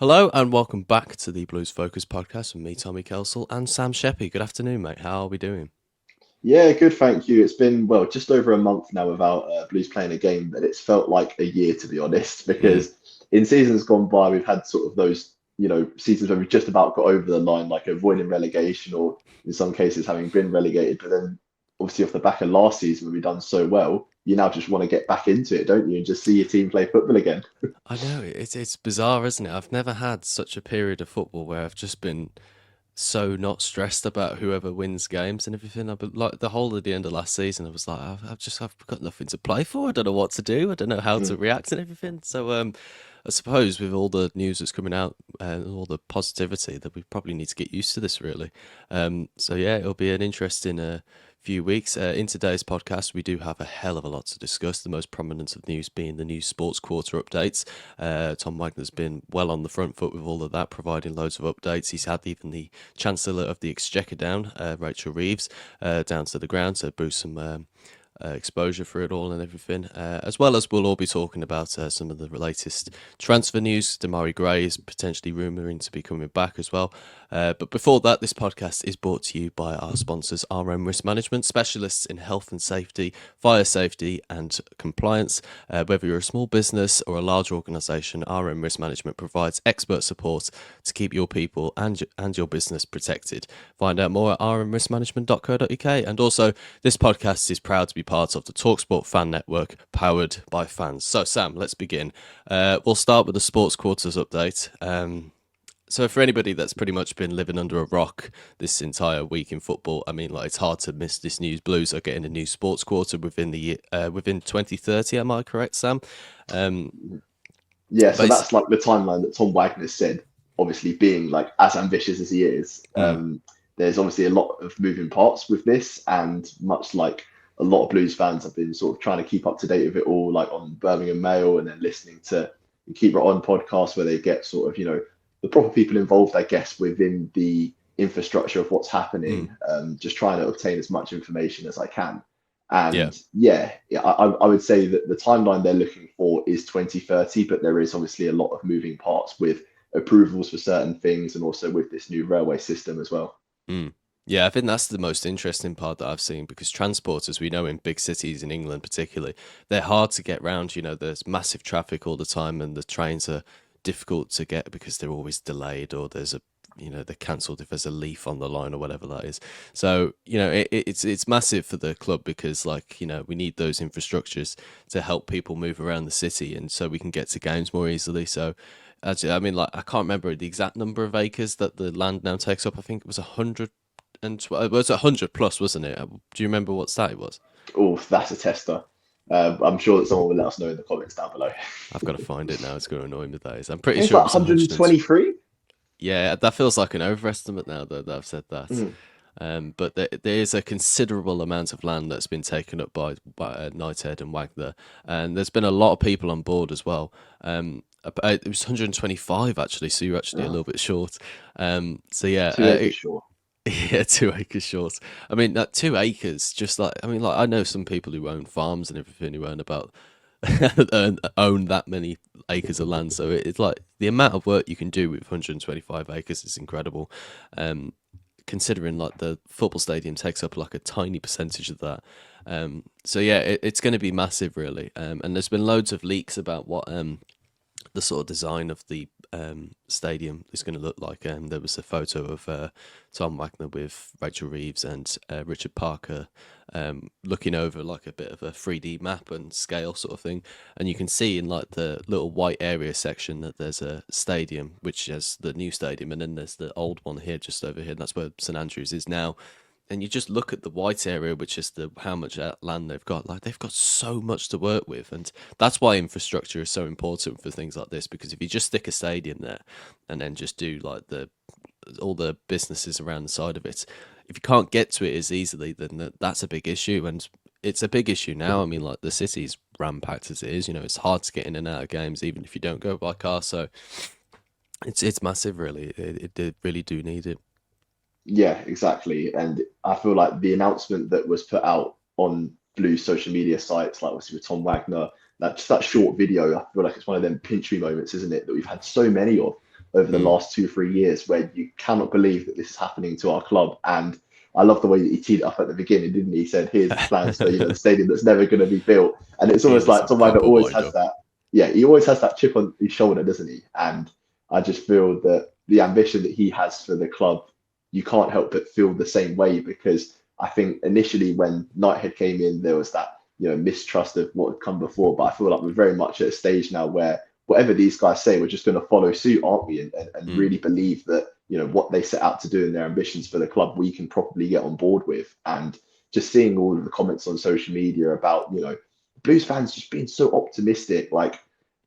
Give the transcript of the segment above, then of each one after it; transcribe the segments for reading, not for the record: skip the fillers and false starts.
Hello and welcome back to the Blues Focus podcast with me, Tommy Kelsall, and Sam Sheppy. Good afternoon, mate. How are we doing? Yeah, good, thank you. It's been, well, just over a month now without Blues playing a game, but it's felt like a year, to be honest, Mm, because in seasons gone by, we've had sort of those, seasons where we've just about got over the line, like avoiding relegation or in some cases having been relegated. But then obviously off the back of last season, when we've done so well, you now just want to get back into it, don't you? And just see your team play football again. I know it's bizarre, isn't it? I've never had such a period of football where I've just been so not stressed about whoever wins games and everything. I've been like the whole of the end of last season. I was like, I've got nothing to play for. I don't know what to do. I don't know how to Mm. react and everything. So I suppose with all the news that's coming out and all the positivity, that we probably need to get used to this really. So yeah, it'll be an interesting few weeks. In today's podcast, we do have a hell of a lot to discuss. The most prominent of news being the new sports quarter updates. Tom Wagner's been well on the front foot with all of that, providing loads of updates. He's had even the Chancellor of the Exchequer down, Rachel Reeves, down to the ground to boost some exposure for it all and everything, as well as we'll all be talking about some of the latest transfer news. Damari Gray is potentially rumouring to be coming back as well. But before that, this podcast is brought to you by our sponsors, RM Risk Management, specialists in health and safety, fire safety and compliance. Whether you're a small business or a large organisation, RM Risk Management provides expert support to keep your people and your business protected. Find out more at rmriskmanagement.co.uk. And also, this podcast is proud to be part of the TalkSport Fan Network, powered by fans. So, Sam, let's begin. We'll start with the Sports Quarters update. So for anybody that's pretty much been living under a rock this entire week in football, I mean, like it's hard to miss this news. Blues are getting a new sports quarter within the year, within 2030. Am I correct, Sam? Um, Yeah, so but it's, that's like the timeline that Tom Wagner said, obviously being like as ambitious as he is. mm, There's obviously a lot of moving parts with this, and much like a lot of Blues fans have been sort of trying to keep up to date with it all, like on Birmingham Mail, and then listening to Keep It On podcast where they get sort of, the proper people involved, I guess, within the infrastructure of what's mm, happening, just trying to obtain as much information as I can. yeah. And yeah, I would say that the timeline they're looking for is 2030, but there is obviously a lot of moving parts with approvals for certain things and also with this new railway system as well. Mm. Yeah, I think that's the most interesting part that I've seen because transport, as we know in big cities in England particularly, they're hard to get round. You know, there's massive traffic all the time and the trains are difficult to get because they're always delayed or there's a they're cancelled if there's a leaf on the line or whatever that is. So it's massive for the club because we need those infrastructures to help people move around the city and so we can get to games more easily. So actually, I mean, like I can't remember the exact number of acres that the land now takes up. I think it was 112. It was 100 plus, wasn't it? Do you remember what stat it was? Oh, that's a tester. I'm sure that someone will let us know in the comments down below. I've got to find it now. It's going to annoy me. That is. I'm I pretty think it's sure it like was 100. 123. Yeah, that feels like an overestimate now that I've said that. Mm. But there is a considerable amount of land that's been taken up by Knighthead and Wagner, and there's been a lot of people on board as well. It was 125 actually, so you're actually a Oh, little bit short. So yeah, 2 acres short. yeah, 2 acres short. I mean, that 2 acres, just like I know some people who own farms and everything who earn about own that many acres of land. So it's like the amount of work you can do with 125 acres is incredible. Um, Considering like the football stadium takes up like a tiny percentage of that. So yeah, it's going to be massive, really. And there's been loads of leaks about what the sort of design of the stadium is going to look like. There was a photo of Tom Wagner with Rachel Reeves and Richard Parker looking over like a bit of a 3D map and scale sort of thing. And you can see in like the little white area section that there's a stadium, which is the new stadium, and then there's the old one here just over here. And that's where St Andrews is now. And you just look at the white area, which is the how much land they've got. Like they've got so much to work with, and that's why infrastructure is so important for things like this. Because if you just stick a stadium there, and then just do like the all the businesses around the side of it, if you can't get to it as easily, then that's a big issue, and it's a big issue now. I mean, like the city's rampacked as it is. You know, it's hard to get in and out of games, even if you don't go by car. So it's massive, really. They really do need it. Yeah, exactly. And I feel like the announcement that was put out on Blue's social media sites, like obviously with Tom Wagner, that just that short video, I feel like it's one of them pinch me moments, isn't it? That we've had so many of. over the Mm. last 2 or 3 years, where you cannot believe that this is happening to our club. And I love the way that he teed it up at the beginning, didn't he? He said, "Here's the plans for the stadium that's never going to be built." And it's almost like Innocent Tom Wagner proper always wind has up. that. Yeah, he always has that chip on his shoulder, doesn't he? And I just feel that the ambition that he has for the club, you can't help but feel the same way, because I think initially when Knighthead came in, there was that mistrust of what had come before. But I feel like we're very much at a stage now where whatever these guys say, we're just going to follow suit, aren't we? And Mm. really believe that what they set out to do and their ambitions for the club, we can probably get on board with. And just seeing all of the comments on social media about Blues fans just being so optimistic, like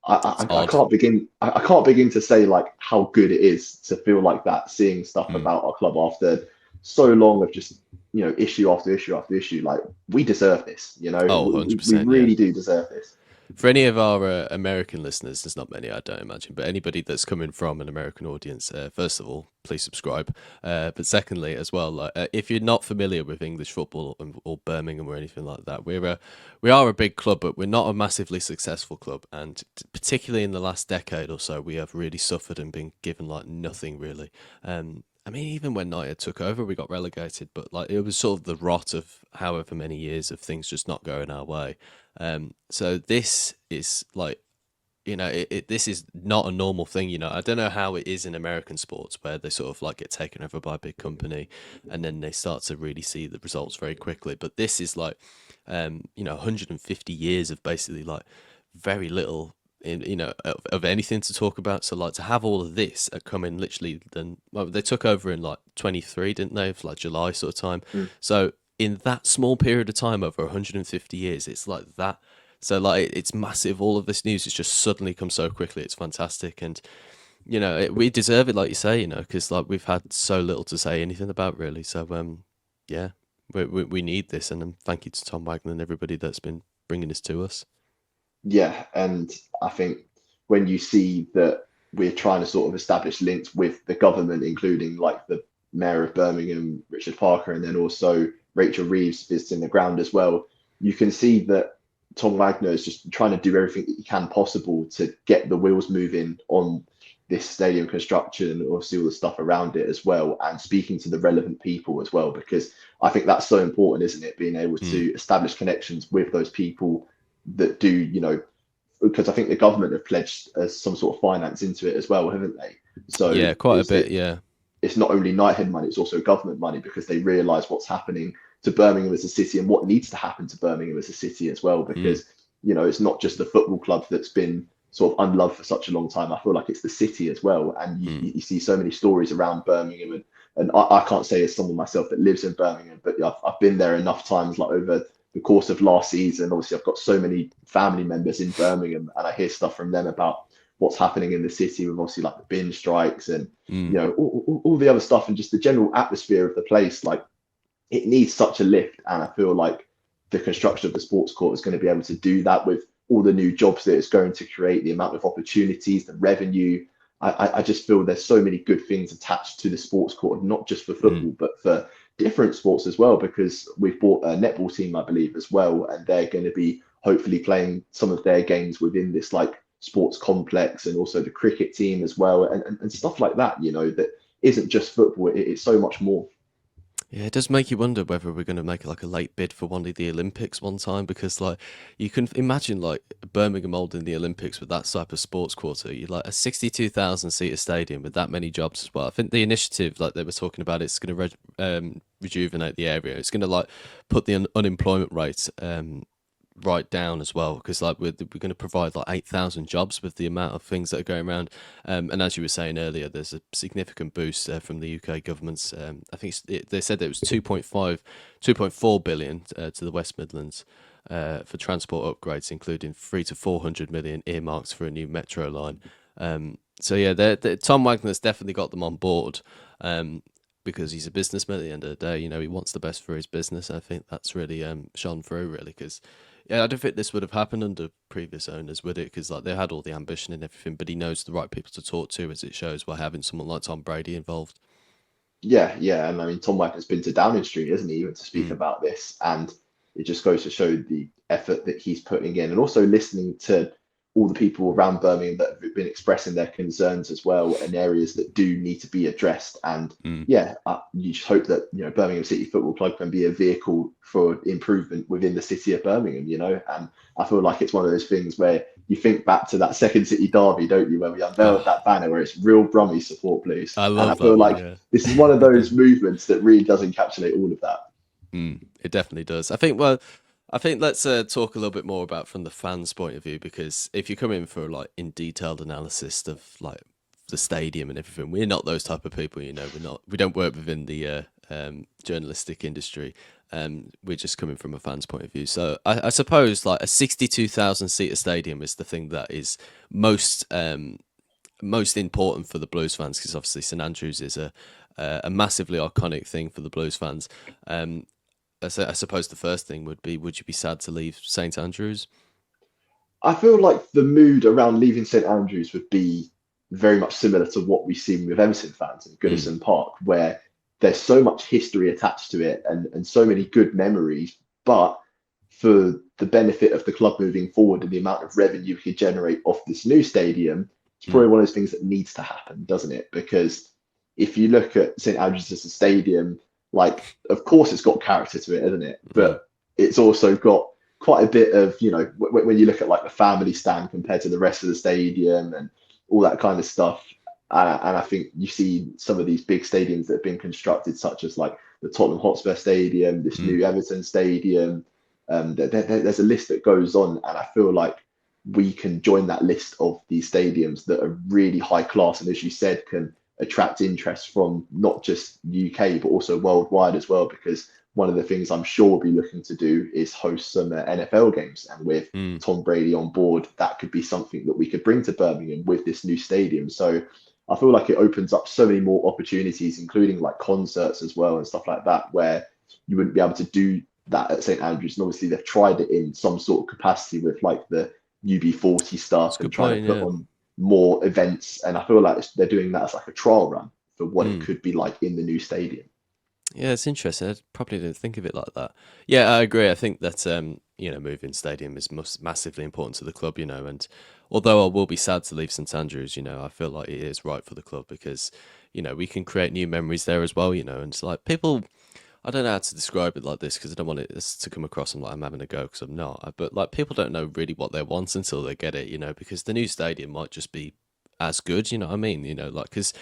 It's I odd. can't begin I can't begin to say like how good it is to feel like that, seeing stuff Mm. about our club after so long of just issue after issue after issue. Like, we deserve this. Oh, We 100%, yeah. really do deserve this. For any of our American listeners, there's not many, I don't imagine, but anybody that's coming from an American audience, first of all, please subscribe. But secondly, as well, like, if you're not familiar with English football or Birmingham or anything like that, we are a big club, but we're not a massively successful club. And particularly in the last decade or so, we have really suffered and been given like nothing really. I mean, even when United took over, we got relegated, but like it was sort of the rot of however many years of things just not going our way. So this is like, this is not a normal thing. I don't know how it is in American sports where they sort of like get taken over by a big company and then they start to really see the results very quickly. But this is like, 150 years of basically like very little of anything to talk about. So like to have all of this come in literally, then well, they took over in like 23, didn't they? For like July sort of time. Mm. So in that small period of time over 150 years, it's like that. So like it's massive. All of this news has just suddenly come so quickly. It's fantastic, and we deserve it, like you say. Because like we've had so little to say anything about really. So yeah, we need this, and thank you to Tom Wagner and everybody that's been bringing this to us. Yeah, and I think when you see that we're trying to sort of establish links with the government, including like the mayor of Birmingham, Richard Parker, and then also Rachel Reeves visiting the ground as well, you can see that Tom Wagner is just trying to do everything that he can possible to get the wheels moving on this stadium construction, and obviously all the stuff around it as well, and speaking to the relevant people as well, because I think that's so important, isn't it? Being able Mm. to establish connections with those people that do, because I think the government have pledged some sort of finance into it as well, haven't they? So Yeah, quite a bit. Yeah. it's not only Knighthead money, it's also government money, because they realise what's happening to Birmingham as a city and what needs to happen to Birmingham as a city as well. Mm. Because it's not just the football club that's been sort of unloved for such a long time. I feel like it's the city as well, and you, Mm. you see so many stories around Birmingham, and I can't say as someone myself that lives in Birmingham, but I've been there enough times, like over the course of last season. Obviously, I've got so many family members in Birmingham, and I hear stuff from them about what's happening in the city with obviously like the bin strikes and Mm. all the other stuff, and just the general atmosphere of the place. Like, it needs such a lift, and I feel like the construction of the sports court is going to be able to do that with all the new jobs that it's going to create, the amount of opportunities, the revenue. I just feel there's so many good things attached to the sports court, not just for Mm. football, but for different sports as well, because we've bought a netball team, I believe, as well, and they're going to be hopefully playing some of their games within this like sports complex, and also the cricket team as well, and stuff like that, that isn't just football, it's so much more. Yeah, it does make you wonder whether we're going to make like a late bid for one of the Olympics one time, because like you can imagine like Birmingham holding the Olympics with that type of sports quarter. You like a 62,000 seater stadium with that many jobs as well. I think the initiative like they were talking about, it's going to rejuvenate the area. It's going to like put the unemployment rate right down as well, because like we're going to provide like 8,000 jobs with the amount of things that are going around, and as you were saying earlier, there's a significant boost from the UK government's I think they said that it was 2.4 billion to the West Midlands for transport upgrades, including 300 to 400 million earmarks for a new metro line. So yeah, Tom Wagner's definitely got them on board, because he's a businessman at the end of the day. He wants the best for his business. I think that's really shone through really, because yeah, I don't think this would have happened under previous owners, would it? Because like they had all the ambition and everything, but he knows the right people to talk to, as it shows by having someone like Tom Brady involved. Yeah, yeah, and I mean, Tom Wagner's been to Downing Street, isn't he, even to speak Mm. about this, and it just goes to show the effort that he's putting in, and also listening to all the people around Birmingham that have been expressing their concerns as well, and areas that do need to be addressed. And Mm. yeah, you just hope that Birmingham City Football Club can be a vehicle for improvement within the city of Birmingham. And I feel like it's one of those things where you think back to that second City derby, don't you, when we unveiled Oh, that banner where it's real Brummy support blues, I and I love that feel one. like Yeah. this is one of those movements that really does encapsulate all of that. It definitely does. I think. Well, I think let's talk a little bit more about from the fans' point of view, because if you come in for like in detailed analysis of like the stadium and everything, we're not those type of people. We don't work within the journalistic industry. We're just coming from a fan's point of view. So I suppose like a 62,000 seater stadium is the thing that is most important for the Blues fans, because obviously St Andrews is a massively iconic thing for the Blues fans. I suppose the first thing would be, would you be sad to leave St Andrews? I feel like the mood around leaving St Andrews would be very much similar to what we've seen with Everton fans in Mm, Goodison Park, where there's so much history attached to it and so many good memories. But for the benefit of the club moving forward and the amount of revenue we could generate off this new stadium, it's mm, probably one of those things that needs to happen, doesn't it? Because if you look at St Andrews as a stadium, like, of course, it's got character to it, isn't it? mm, But it's also got quite a bit of, when you look at like the family stand compared to the rest of the stadium and all that kind of stuff. And I think you see some of these big stadiums that have been constructed, such as like the Tottenham Hotspur Stadium, this mm, new Everton Stadium. There's a list that goes on, and I feel like we can join that list of these stadiums that are really high class, and as you said, can attract interest from not just UK but also worldwide as well. Because one of the things I'm sure we'll be looking to do is host some NFL games, and with mm. Tom Brady on board, that could be something that we could bring to Birmingham with this new stadium. So I feel like it opens up so many more opportunities, including like concerts as well and stuff like that, where you wouldn't be able to do that at St Andrews. And obviously, they've tried it in some sort of capacity with like the UB40 That's stuff a and good trying to point. put Yeah. on more events. And I feel like they're doing that as like a trial run for what it Mm. could be like in the new stadium. Yeah, it's interesting. I probably didn't think of it like that. Yeah, I agree. I think that moving stadium is massively important to the club. And although I will be sad to leave St Andrews, I feel like it is right for the club, because we can create new memories there as well. And it's like people. I don't know how to describe it like this, because I don't want it to come across like I'm having a go, because I'm not. But like people don't know really what they want until they get it. Because the new stadium might just be as good. You know what I mean? Like because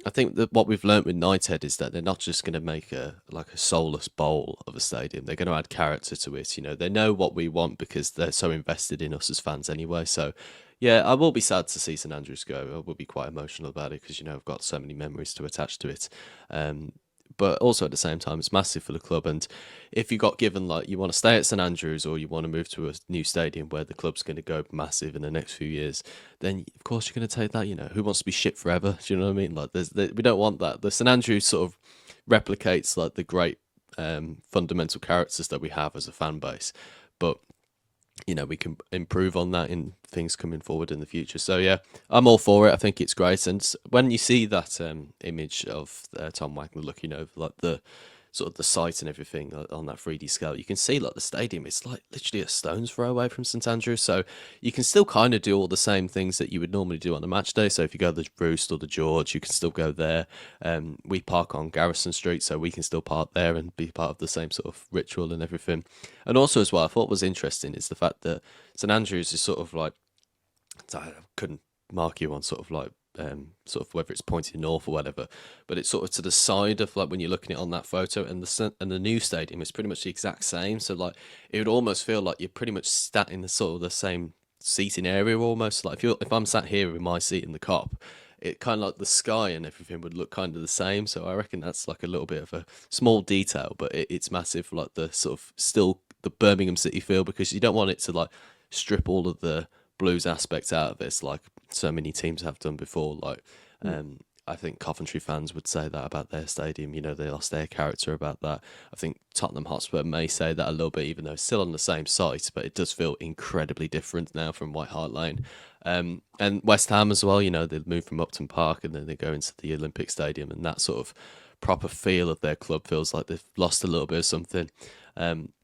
I think that what we've learnt with Knighthead is that they're not just going to make a soulless bowl of a stadium. They're going to add character to it. They know what we want because they're so invested in us as fans anyway. So, yeah, I will be sad to see St Andrews go. I will be quite emotional about it, because I've got so many memories to attach to it. But also at the same time, it's massive for the club. And if you got given like you want to stay at St Andrews, or you want to move to a new stadium where the club's going to go massive in the next few years, then of course you're going to take that. Who wants to be shit forever? Do you know what I mean? Like, we don't want that. The St Andrews sort of replicates like the great fundamental characters that we have as a fan base, but we can improve on that in things coming forward in the future. So yeah, I'm all for it. I think it's great. And when you see that image of Tom Wagner looking over like the sort of the site and everything on that 3D scale, you can see like the stadium. It's like literally a stone's throw away from St Andrews. So you can still kind of do all the same things that you would normally do on a match day. So if you go to the Roost or the George, you can still go there. We park on Garrison Street, so we can still park there and be part of the same sort of ritual and everything. And also as well, I thought was interesting is the fact that St Andrews is sort of like, I couldn't mark you on sort of whether it's pointing north or whatever, but it's sort of to the side of like when you're looking at it on that photo, and the new stadium is pretty much the exact same. So like it would almost feel like you're pretty much sat in the sort of the same seating area almost. Like if I'm sat here in my seat in the cop, it kind of like the sky and everything would look kind of the same. So I reckon that's like a little bit of a small detail, but it's massive for like the sort of still the Birmingham City feel, because you don't want it to like strip all of the blues aspect out of it, like so many teams have done before. Like, I think Coventry fans would say that about their stadium. They lost their character about that. I think Tottenham Hotspur may say that a little bit, even though it's still on the same site, but it does feel incredibly different now from White Hart Lane. And West Ham as well. They moved from Upton Park and then they go into the Olympic Stadium, and that sort of proper feel of their club feels like they've lost a little bit of something.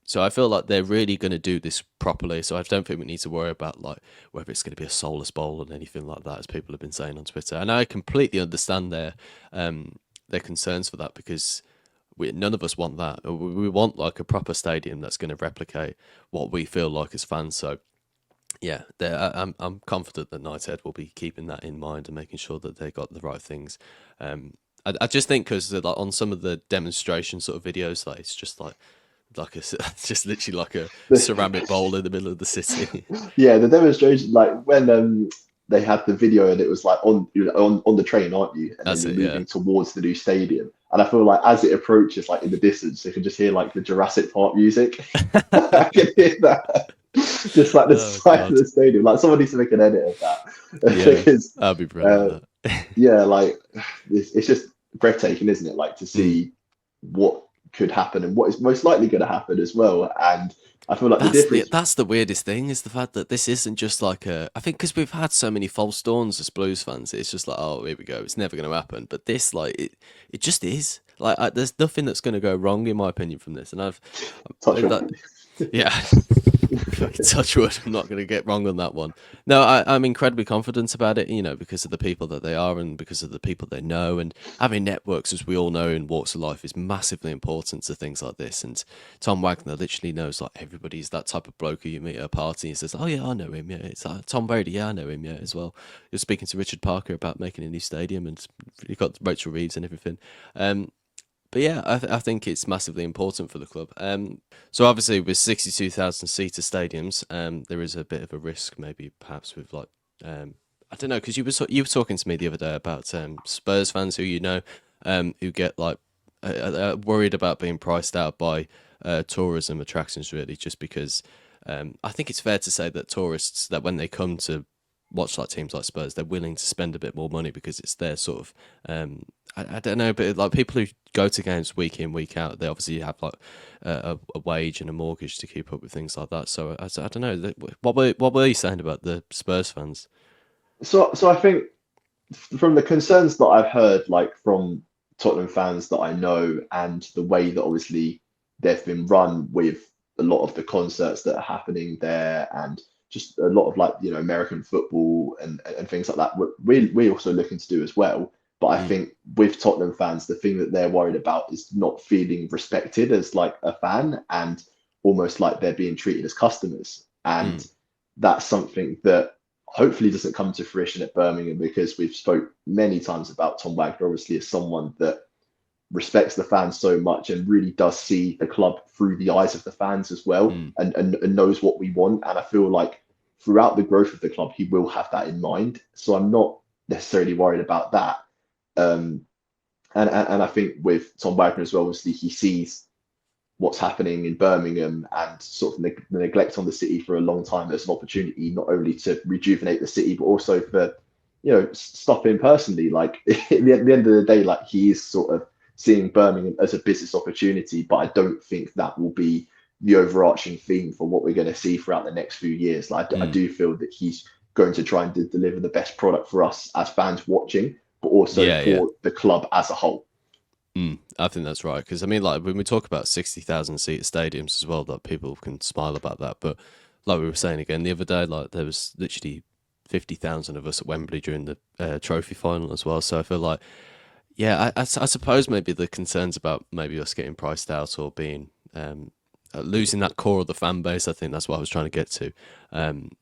So I feel like they're really going to do this properly. So I don't think we need to worry about like whether it's going to be a soulless bowl or anything like that, as people have been saying on Twitter. And I completely understand their concerns for that, because none of us want that. We want like a proper stadium that's going to replicate what we feel like as fans. So yeah, I'm confident that Knighthead will be keeping that in mind and making sure that they got the right things. I just think because like, on some of the demonstration sort of videos, like it's just like a just literally like a ceramic bowl in the middle of the city. Yeah, the demonstration, like when they had the video and it was like on on the train, aren't you? And then That's you're it. Yeah. moving towards the new stadium. And I feel like as it approaches, like in the distance, you can just hear like the Jurassic Park music. I can hear that. Just like the Oh side of God. the stadium. Like someone needs to make an edit of that. Yeah, Because I'll be brilliant uh, with that. yeah, like it's just breathtaking, isn't it? Like to Mm. see what could happen and what is most likely going to happen as well. And I feel like the difference. That's the weirdest thing, is the fact that this isn't just like a. I think because we've had so many false dawns as Blues fans, it's just like, oh, here we go, it's never going to happen. But this, like, it just is. Like, there's nothing that's going to go wrong in my opinion from this, and Touch wood. that, yeah, fucking touch wood. I'm not going to get wrong on that one. No, I'm incredibly confident about it, because of the people that they are and because of the people they know. And having networks, as we all know, in walks of life is massively important to things like this. And Tom Wagner literally knows like everybody's that type of bloke who you meet at a party and says, oh yeah, I know him. Yeah, it's Tom Brady. Yeah, I know him. Yeah, as well. You're speaking to Richard Parker about making a new stadium, and you've got Rachel Reeves and everything. But yeah, I think it's massively important for the club. So obviously with 62,000 seater stadiums, there is a bit of a risk, maybe perhaps with like, I don't know, because you were talking to me the other day about Spurs fans who get like worried about being priced out by tourism attractions, really, just because I think it's fair to say that tourists, that when they come to watch like teams like Spurs, they're willing to spend a bit more money because it's their sort of I don't know, but like people who go to games week in, week out, they obviously have like a wage and a mortgage to keep up with things like that. So I don't know. What were you saying about the Spurs fans? So I think from the concerns that I've heard, like from Tottenham fans that I know, and the way that obviously they've been run with a lot of the concerts that are happening there, and just a lot of like American football and things like that. We also looking to do as well. But I Mm, think with Tottenham fans, the thing that they're worried about is not feeling respected as like a fan, and almost like they're being treated as customers. And mm, that's something that hopefully doesn't come to fruition at Birmingham, because we've spoke many times about Tom Wagner, obviously as someone that respects the fans so much and really does see the club through the eyes of the fans as well, mm. and knows what we want. And I feel like throughout the growth of the club, he will have that in mind. So I'm not necessarily worried about that. Um, and I think with Tom Wagner as well, obviously he sees what's happening in Birmingham and sort of the neglect on the city for a long time. There's an opportunity not only to rejuvenate the city, but also for stuff in personally. Like at the end of the day, like he is sort of seeing Birmingham as a business opportunity, but I don't think that will be the overarching theme for what we're going to see throughout the next few years. Like I Mm. do feel that he's going to try and deliver the best product for us as fans watching, but also Yeah, yeah. for the club as a whole. I think that's right, because I mean, like when we talk about 60,000 seat stadiums as well, that people can smile about that, but like we were saying again the other day, like there was literally 50,000 of us at Wembley during the trophy final as well. So I feel like, yeah, I suppose maybe the concerns about maybe us getting priced out or being losing that core of the fan base. I think that's what I was trying to get to. Um,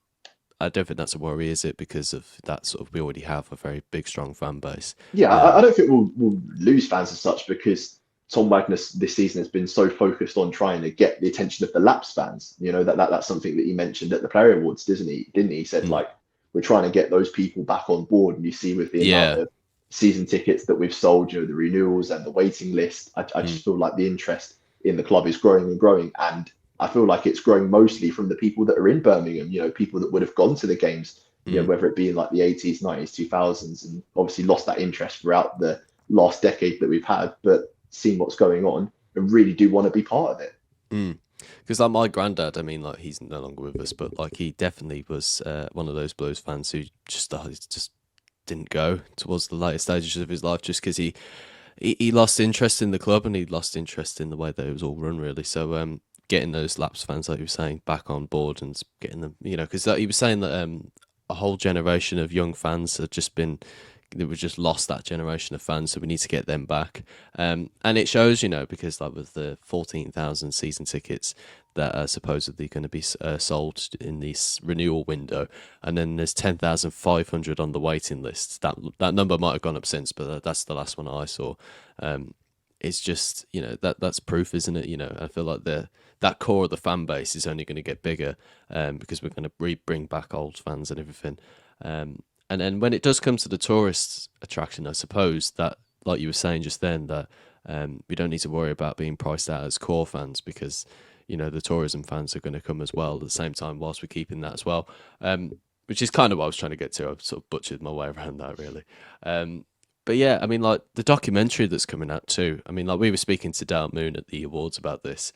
I don't think that's a worry, is it? Because of that sort of, we already have a very big, strong fan base. Yeah, I Um, don't think we'll lose fans as such, because Tom Wagner this season has been so focused on trying to get the attention of the Laps fans. That's something that he mentioned at the Player Awards, doesn't he? Didn't he? He said mm, like we're trying to get those people back on board, and you see with the amount yeah. of season tickets that we've sold, the renewals and the waiting list. I Mm, just feel like the interest in the club is growing and growing, and I feel like it's growing mostly from the people that are in Birmingham. People that would have gone to the games, mm. whether it be in like the 80s, 90s, 2000s, and obviously lost that interest throughout the last decade that we've had, but seen what's going on and really do want to be part of it. Mm. Because like my granddad, I mean, like he's no longer with us, but like he definitely was one of those Blues fans who just didn't go towards the later stages of his life, just because he lost interest in the club and he lost interest in the way that it was all run, really. So getting those Laps fans, like you were saying, back on board and getting them, because he was saying that a whole generation of young fans had just been, we've just lost that generation of fans, so we need to get them back. And it shows, because like with the 14,000 season tickets that are supposedly going to be sold in this renewal window, and then there's 10,500 on the waiting list. That number might have gone up since, but that's the last one I saw. It's just, that's proof, isn't it? I feel like that core of the fan base is only going to get bigger because we're going to bring back old fans and everything. And then when it does come to the tourist attraction, I suppose that, like you were saying just then, that we don't need to worry about being priced out as core fans because, the tourism fans are going to come as well at the same time whilst we're keeping that as well, which is kind of what I was trying to get to. I've sort of butchered my way around that, really. But yeah, I mean, like the documentary that's coming out too. I mean, like we were speaking to Dale Moon at the awards about this,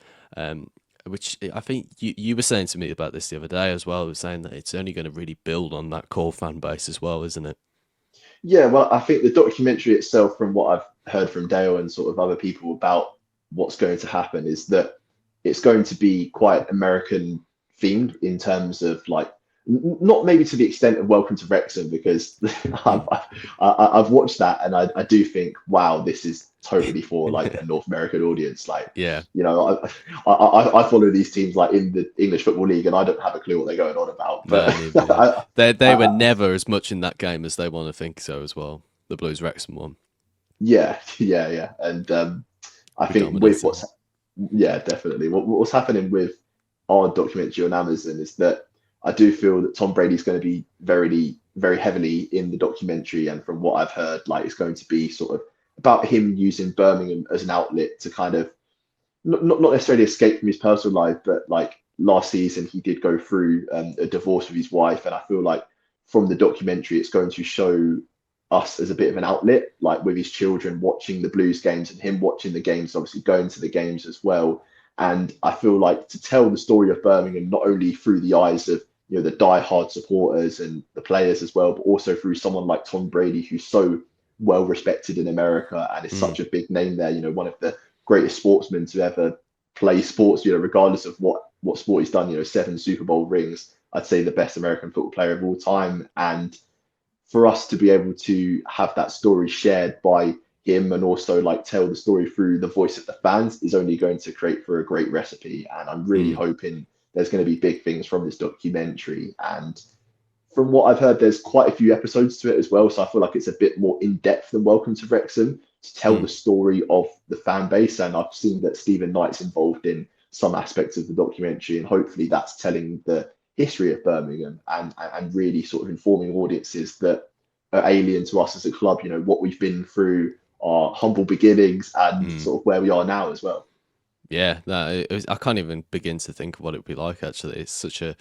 which I think you were saying to me about this the other day as well. You were saying that it's only going to really build on that core fan base as well, isn't it? Yeah, well, I think the documentary itself, from what I've heard from Dale and sort of other people about what's going to happen, is that it's going to be quite American themed in terms of like not maybe to the extent of Welcome to Wrexham, because I've watched that and I do think, wow, this is totally for like a North American audience. Like, Yeah. I follow these teams like in the English Football League and I don't have a clue what they're going on about. But they were never as much in that game as they want to think so as well. The Blues Wrexham one. Yeah. And I think with definitely what's happening with our documentary on Amazon is that I do feel that Tom Brady's going to be very, very heavily in the documentary. And from what I've heard, like it's going to be sort of about him using Birmingham as an outlet to kind of not necessarily escape from his personal life, but like last season he did go through a divorce with his wife. And I feel like from the documentary, it's going to show us as a bit of an outlet, like with his children watching the Blues games and him watching the games, obviously going to the games as well. And I feel like to tell the story of Birmingham, not only through the eyes of the die-hard supporters and the players as well, but also through someone like Tom Brady, who's so well respected in America and is such a big name there. One of the greatest sportsmen to ever play sports. Regardless of what sport he's done. 7 Super Bowl rings. I'd say the best American football player of all time. And for us to be able to have that story shared by him and also like tell the story through the voice of the fans is only going to create for a great recipe. And I'm really hoping there's going to be big things from this documentary. And from what I've heard, there's quite a few episodes to it as well. So I feel like it's a bit more in depth than Welcome to Wrexham to tell the story of the fan base. And I've seen that Stephen Knight's involved in some aspects of the documentary. And hopefully that's telling the history of Birmingham and really sort of informing audiences that are alien to us as a club, what we've been through, our humble beginnings and sort of where we are now as well. Yeah, no, I can't even begin to think of what it would be like, actually. It's such an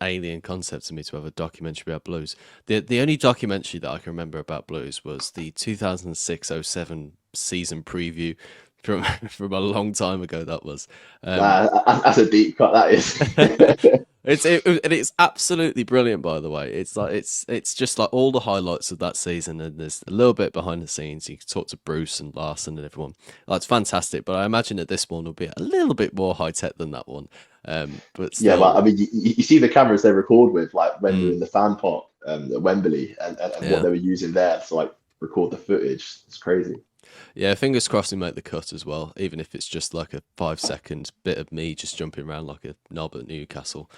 alien concept to me to have a documentary about blues. The only documentary that I can remember about blues was the 2006-07 season preview from a long time ago. That was that's a deep cut, that is. It's absolutely brilliant, by the way. It's like it's just like all the highlights of that season, and there's a little bit behind the scenes. You can talk to Bruce and Larson and everyone. Like, it's fantastic, but I imagine that this one will be a little bit more high tech than that one. But still... yeah, but I mean, you see the cameras they record with, like when we were in the fan park at Wembley, and what they were using there to like record the footage. It's crazy. Yeah, fingers crossed we make the cut as well, even if it's just like a 5-second bit of me just jumping around like a knob at Newcastle.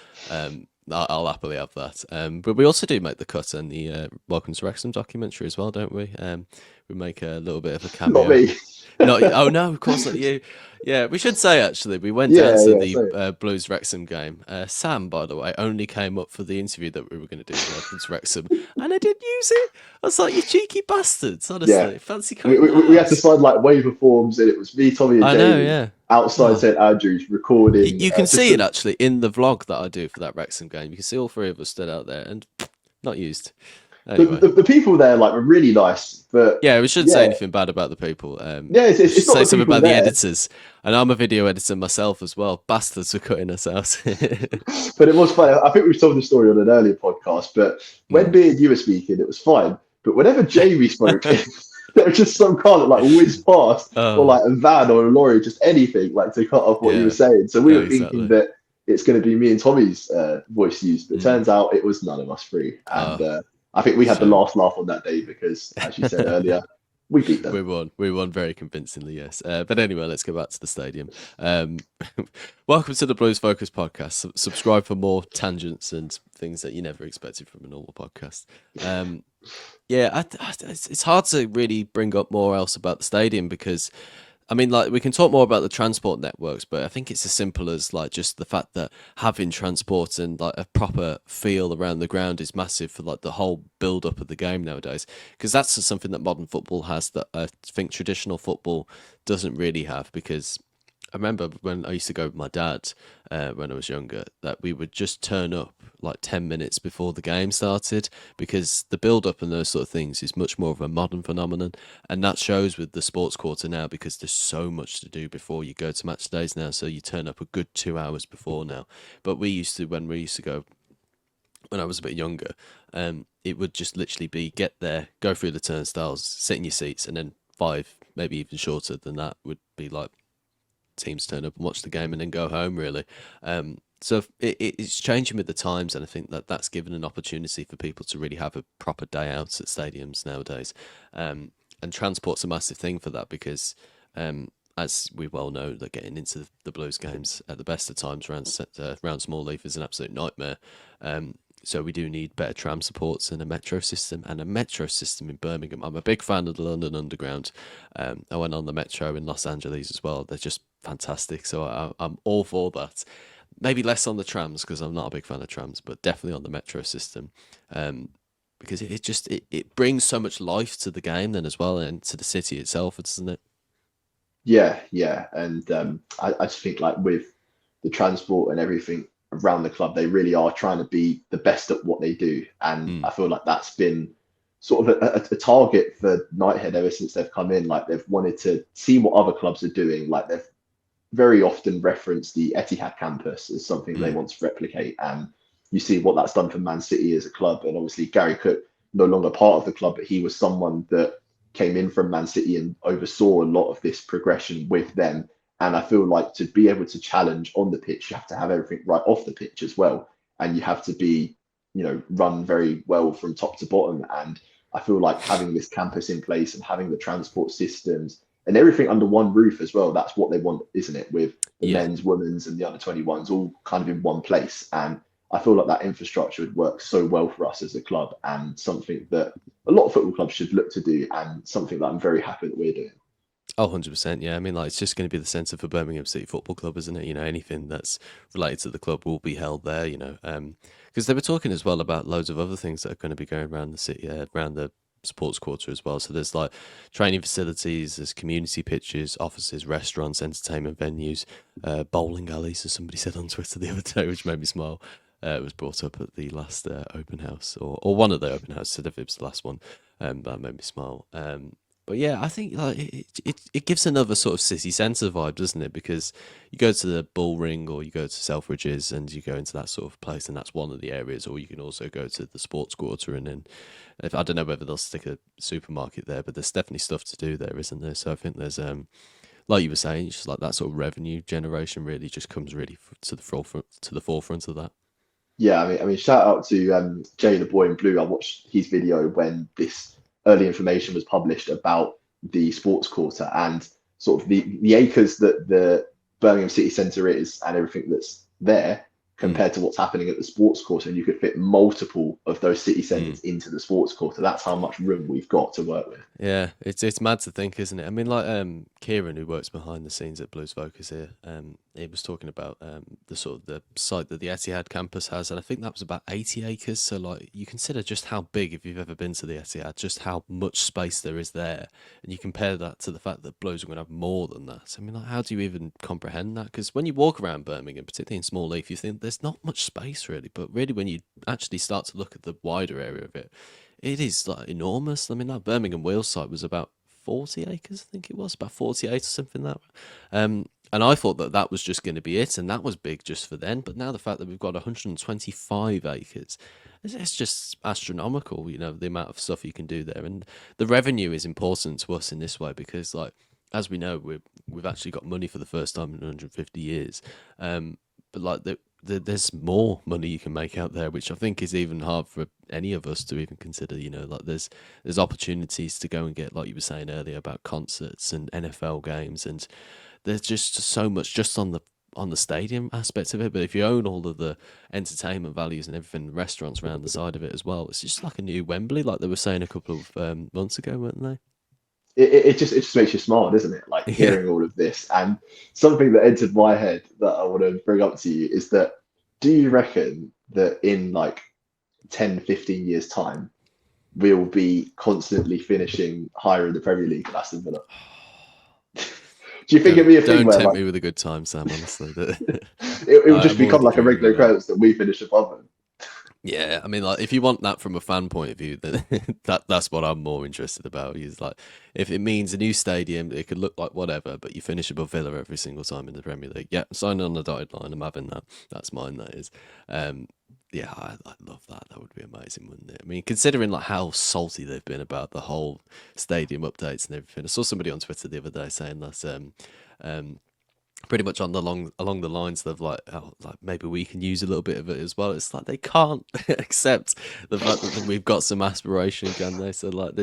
I'll happily have that. But we also do make the cut in the Welcome to Wrexham documentary as well, don't we? We make a little bit of a cameo. Not me. Oh no, of course not you. Yeah, we should say actually we went down to the Blues Wrexham game. Sam, by the way, only came up for the interview that we were going to do for Welcome to Wrexham, and I didn't use it. I was like, you cheeky bastards! Honestly, fancy. We had to sign like waiver forms, and it was me, Tommy, and Jamie outside St Andrews recording. You can see it actually in the vlog that I do for that Wrexham game. You can see all 3 of us stood out there and not used. Anyway. The people there were really nice, but we shouldn't say anything bad about the people. It's not say something about there. the editors, and I'm a video editor myself as well. Bastards for cutting us out. But it was funny. I think we've told the story on an earlier podcast, but when me and you were speaking, it was fine. But whenever Jamie spoke, there there was just some car that like whizzed past, or Oh, like a van or a lorry, just anything like to cut off what you were yeah. saying. So we No, were thinking exactly. that it's going to be me and Tommy's voice used, but it Mm. turns out it was none of us three. And Oh, I think we had the shame. last laugh on that day because, as you said earlier, we beat them. We won. We won very convincingly, yes. But anyway, let's go back to the stadium. Um, welcome to the Blues Focus podcast. Subscribe for more tangents and things that you never expected from a normal podcast. Um, yeah, it's hard to really bring up more else about the stadium because I mean, like, we can talk more about the transport networks, but I think it's as simple as like just the fact that having transport and like a proper feel around the ground is massive for like the whole build up of the game nowadays. Because that's just something that modern football has that I think traditional football doesn't really have. Because I remember when I used to go with my dad when I was younger, that we would just turn up like 10 minutes before the game started because the build up and those sort of things is much more of a modern phenomenon. And that shows with the sports quarter now because there's so much to do before you go to match days now. So you turn up a good 2 hours before now. But when we used to go when I was a bit younger, it would just literally be get there, go through the turnstiles, sit in your seats, and then five, maybe even shorter than that, would be like teams turn up and watch the game and then go home really. So it's changing with the times, and I think that that's given an opportunity for people to really have a proper day out at stadiums nowadays. And transport's a massive thing for that because, as we well know, that getting into the Blues games at the best of times around Small Leaf is an absolute nightmare. So we do need better tram supports and a metro system in Birmingham. I'm a big fan of the London Underground. I went on the metro in Los Angeles as well. They're just fantastic. So I'm all for that. Maybe less on the trams because I'm not a big fan of trams, but definitely on the metro system. Because it brings so much life to the game then as well and to the city itself, doesn't it? Yeah, yeah, and I just think like with the transport and everything around the club, they really are trying to be the best at what they do, and Mm, I feel like that's been sort of a target for Nighthead ever since they've come in. Like they've wanted to see what other clubs are doing. Like they've very often referenced the Etihad campus as something they mm, want to replicate, and you see what that's done for Man City as a club. And obviously Gary Cook no longer part of the club, but he was someone that came in from Man City and oversaw a lot of this progression with them. And I feel like to be able to challenge on the pitch, you have to have everything right off the pitch as well. And you have to be, run very well from top to bottom. And I feel like having this campus in place and having the transport systems and everything under one roof as well, that's what they want, isn't it? With the yeah. men's, women's, and the under 21s all kind of in one place. And I feel like that infrastructure would work so well for us as a club and something that a lot of football clubs should look to do and something that I'm very happy that we're doing. Oh, 100%. Yeah. I mean, like, it's just going to be the centre for Birmingham City Football Club, isn't it? Anything that's related to the club will be held there, because they were talking as well about loads of other things that are going to be going around the city, around the sports quarter as well. So there's like training facilities, there's community pitches, offices, restaurants, entertainment venues, bowling alleys, as somebody said on Twitter the other day, which made me smile. It was brought up at the last open house, or one of the open houses, if it was the last one. That made me smile. But yeah, I think like it gives another sort of city centre vibe, doesn't it? Because you go to the Bull Ring or you go to Selfridges and you go into that sort of place, and that's one of the areas. Or you can also go to the sports quarter, and then if I don't know whether they'll stick a supermarket there, but there's definitely stuff to do there, isn't there? So I think there's like you were saying, it's just like that sort of revenue generation really just comes really to the forefront of that. Yeah, I mean, shout out to Jay the Boy in Blue. I watched his video when this early information was published about the sports quarter and sort of the acres that the Birmingham City Centre is and everything that's there Mm. compared to what's happening at the sports quarter. And you could fit multiple of those city Mm. centres into the sports quarter. That's how much room we've got to work with. Yeah, it's mad to think, isn't it? I mean, like Kieran, who works behind the scenes at Blues Focus here, he was talking about the sort of the site that the Etihad campus has, and I think that was about 80 acres. So, like, you consider just how big, if you've ever been to the Etihad, just how much space there is there, and you compare that to the fact that Blues are going to have more than that. I mean, like, how do you even comprehend that? Because when you walk around Birmingham, particularly in Small Leaf, you think there's not much space really, but really, when you actually start to look at the wider area of it, it is like enormous. I mean, that Birmingham Wheels site was about 40 acres, I think it was, about 48 or something that. And I thought that that was just going to be it, and that was big just for then. But now the fact that we've got 125 acres, it's just astronomical, the amount of stuff you can do there. And the revenue is important to us in this way because, like, as we know, we've actually got money for the first time in 150 years. But like there's more money you can make out there, which I think is even hard for any of us to even consider. Like there's opportunities to go and get, like you were saying earlier, about concerts and NFL games, and there's just so much just on the stadium aspect of it. But if you own all of the entertainment values and everything, restaurants around the side of it as well, it's just like a new Wembley, like they were saying a couple of months ago, weren't they? It just makes you smile, doesn't it? Like Yeah. hearing all of this. And something that entered my head that I want to bring up to you is that, do you reckon that in like 10, 15 years time, we'll be constantly finishing higher in the Premier League than Aston Villa? Do you think it'd Don't be a thing don't where tempt like me with a good time, Sam. Honestly, it would just I'm become already like a dreaming regular about it. occurrence that we finish above them? Yeah, I mean, like, if you want that from a fan point of view, then that's what I'm more interested about. Is like, if it means a new stadium, it could look like whatever, but you finish above Villa every single time in the Premier League. Yeah, sign on the dotted line. I'm having that. That's mine. That is. Um, yeah, I love that. That would be amazing, wouldn't it? I mean, considering like how salty they've been about the whole stadium updates and everything. I saw somebody on Twitter the other day saying that um, pretty much on the along the lines of like, oh, like maybe we can use a little bit of it as well. It's like they can't accept the fact that we've got some aspiration, can they? So like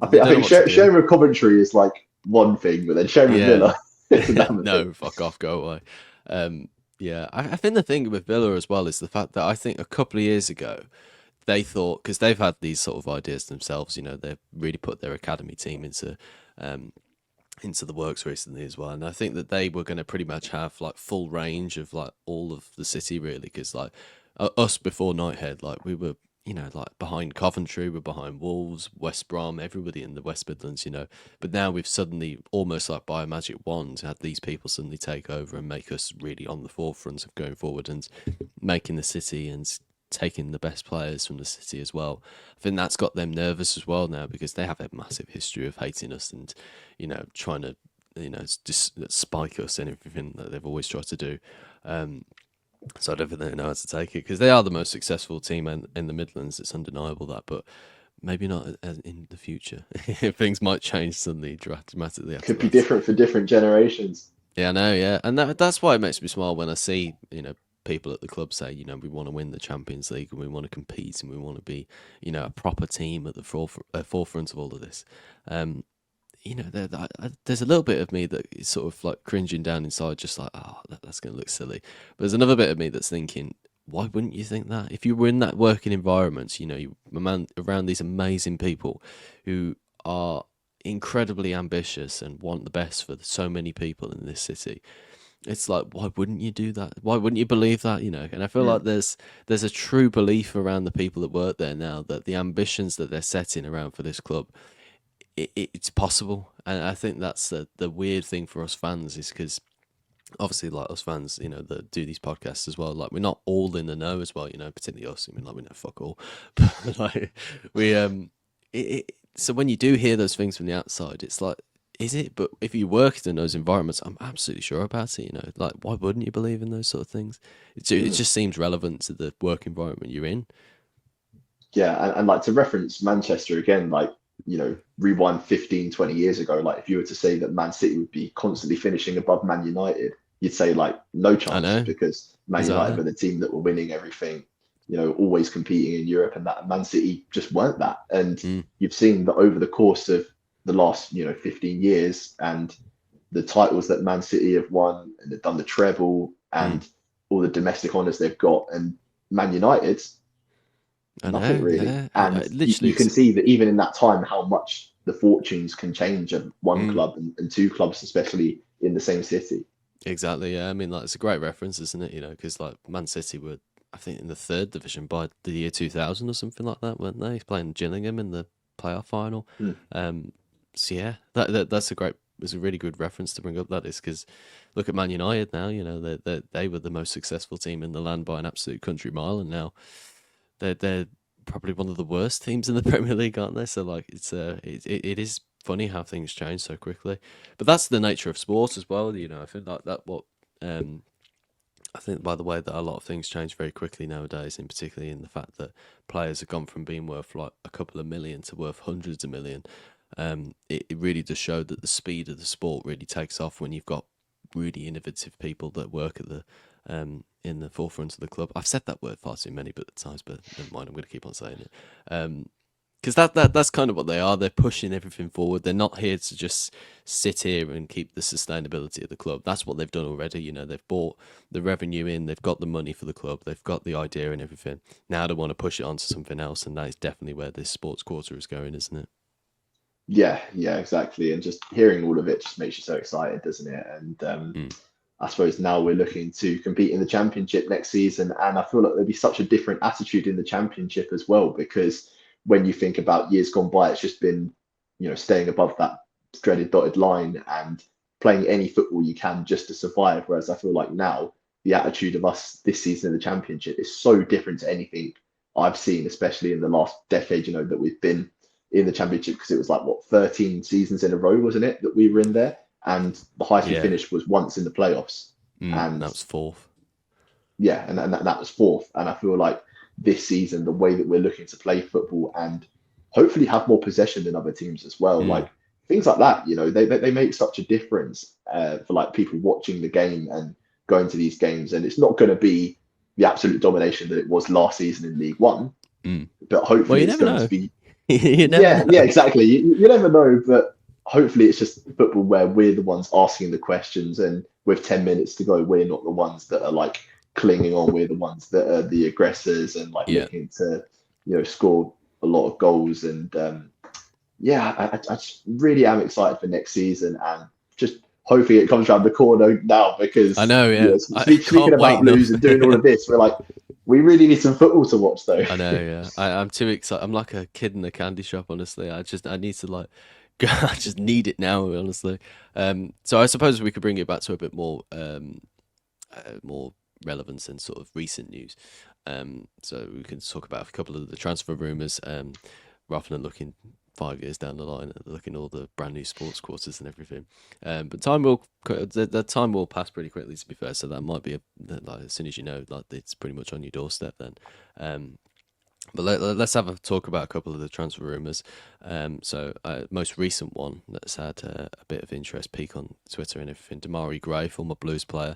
I they think I don't know think what to do. sharing with Coventry is like one thing, but then sharing with Yeah, Villa is another thing. no, fuck off, go away. Yeah, I think the thing with Villa as well is the fact that I think a couple of years ago they thought, because they've had these sort of ideas themselves, they've really put their academy team um, into the works recently as well, and I think that they were going to pretty much have like full range of like all of the city really, because like us before Nighthead, like we were like behind Coventry, we're behind Wolves, West Brom, everybody in the West Midlands, but now we've suddenly almost like by a magic wand had these people suddenly take over and make us really on the forefront of going forward and making the city and taking the best players from the city as well. I think that's got them nervous as well now because they have a massive history of hating us and trying to just spike us and everything that they've always tried to do. So I don't think they know how to take it because they are the most successful team in the Midlands. It's undeniable that, but maybe not in the future. Things might change suddenly dramatically after Could be that. different for different generations. Yeah, I know. Yeah, and that's why it makes me smile when I see people at the club say we want to win the Champions League and we want to compete and we want to be a proper team at the forefront of all of this. Um, there's a little bit of me that is sort of like cringing down inside, just like, oh, that's going to look silly. But there's another bit of me that's thinking, why wouldn't you think that? If you were in that working environment, you around these amazing people who are incredibly ambitious and want the best for so many people in this city. It's like, why wouldn't you do that? Why wouldn't you believe that? And I feel like Mm. there's a true belief around the people that work there now that the ambitions that they're setting around for this club, it's possible. And I think that's the weird thing for us fans is because obviously like us fans, that do these podcasts as well, like we're not all in the know as well, particularly us. I mean, like we know fuck all, but like we so when you do hear those things from the outside, it's like, is it? But if you worked in those environments, I'm absolutely sure about it. Like why wouldn't you believe in those sort of things? It Mm. just seems relevant to the work environment you're in. Yeah, and like to reference Manchester again, like, rewind 15, 20 years ago, like if you were to say that Man City would be constantly finishing above Man United, you'd say like no I chance know, because Man United exactly. were the team that were winning everything, always competing in Europe, and that Man City just weren't that. And Mm, you've seen that over the course of the last, 15 years and the titles that Man City have won and they've done the treble mm. and all the domestic honours they've got, and Man United I nothing know, really. yeah. And Literally, you can see that even in that time, how much the fortunes can change of one mm. club and two clubs, especially in the same city. Exactly, yeah. I mean, like, it's a great reference, isn't it? Because like Man City were, I think, in the third division by the year 2000 or something like that, weren't they? Playing Gillingham in the playoff final. Hmm. So yeah, it's a really good reference to bring up. That is because look at Man United now. They were the most successful team in the land by an absolute country mile, and now they're probably one of the worst teams in the Premier League, aren't they? So like, it is funny how things change so quickly. But that's the nature of sport as well. I think that what um, I think by the way that a lot of things change very quickly nowadays, in particularly in the fact that players have gone from being worth like a couple of million to worth hundreds of million. It really does show that the speed of the sport really takes off when you've got really innovative people that work at the in the forefront of the club. I've said that word far too many times, but never mind. I'm going to keep on saying it. Because that's kind of what they are. They're pushing everything forward. They're not here to just sit here and keep the sustainability of the club. That's what they've done already. They've bought the revenue in. They've got the money for the club. They've got the idea and everything. Now they want to push it onto something else, and that is definitely where this sports quarter is going, isn't it? Yeah, exactly. And just hearing all of it just makes you so excited, doesn't it? And Mm. I suppose now we're looking to compete in the championship next season, and I feel like there'll be such a different attitude in the championship as well, because when you think about years gone by, it's just been, staying above that dreaded dotted line and playing any football you can just to survive. Whereas I feel like now the attitude of us this season in the championship is so different to anything I've seen, especially in the last decade, that we've been in the championship, because it was like what, 13 seasons in a row, wasn't it, that we were in there? And the highest we Yeah. finished was once in the playoffs. And That was fourth. yeah, and that was fourth. And I feel like this season, the way that we're looking to play football and hopefully have more possession than other teams as well, Mm. like things like that, they make such a difference for like people watching the game and going to these games. And it's not going to be the absolute domination that it was last season in League One, Mm. but Well, hopefully you it's never going to know. be. You never Yeah, know. exactly. You never know, but hopefully it's just football where we're the ones asking the questions, and with 10 minutes to go, we're not the ones that are like clinging on. We're the ones that are the aggressors and like Yeah. looking to, score a lot of goals. And yeah, I just really am excited for next season, and just hopefully it comes around the corner now, I because know. Yeah. I speaking can't about wait. No. Blues and doing all of this, we're like, we really need some football to watch though. I know, yeah. I'm too excited. I'm like a kid in a candy shop, honestly. I need to like, I just need it now, honestly. So I suppose we could bring it back to a bit more relevance and sort of recent news. So we can talk about a couple of the transfer rumours, rather than looking 5 years down the line, looking at all the brand new sports quarters and everything. But the time will pass pretty quickly, to be fair. So that might be like as soon as like it's pretty much on your doorstep then. Um, but let's have a talk about a couple of the transfer rumours. Most recent one that's had a bit of interest peak on Twitter and everything. Damari Gray, former Blues player,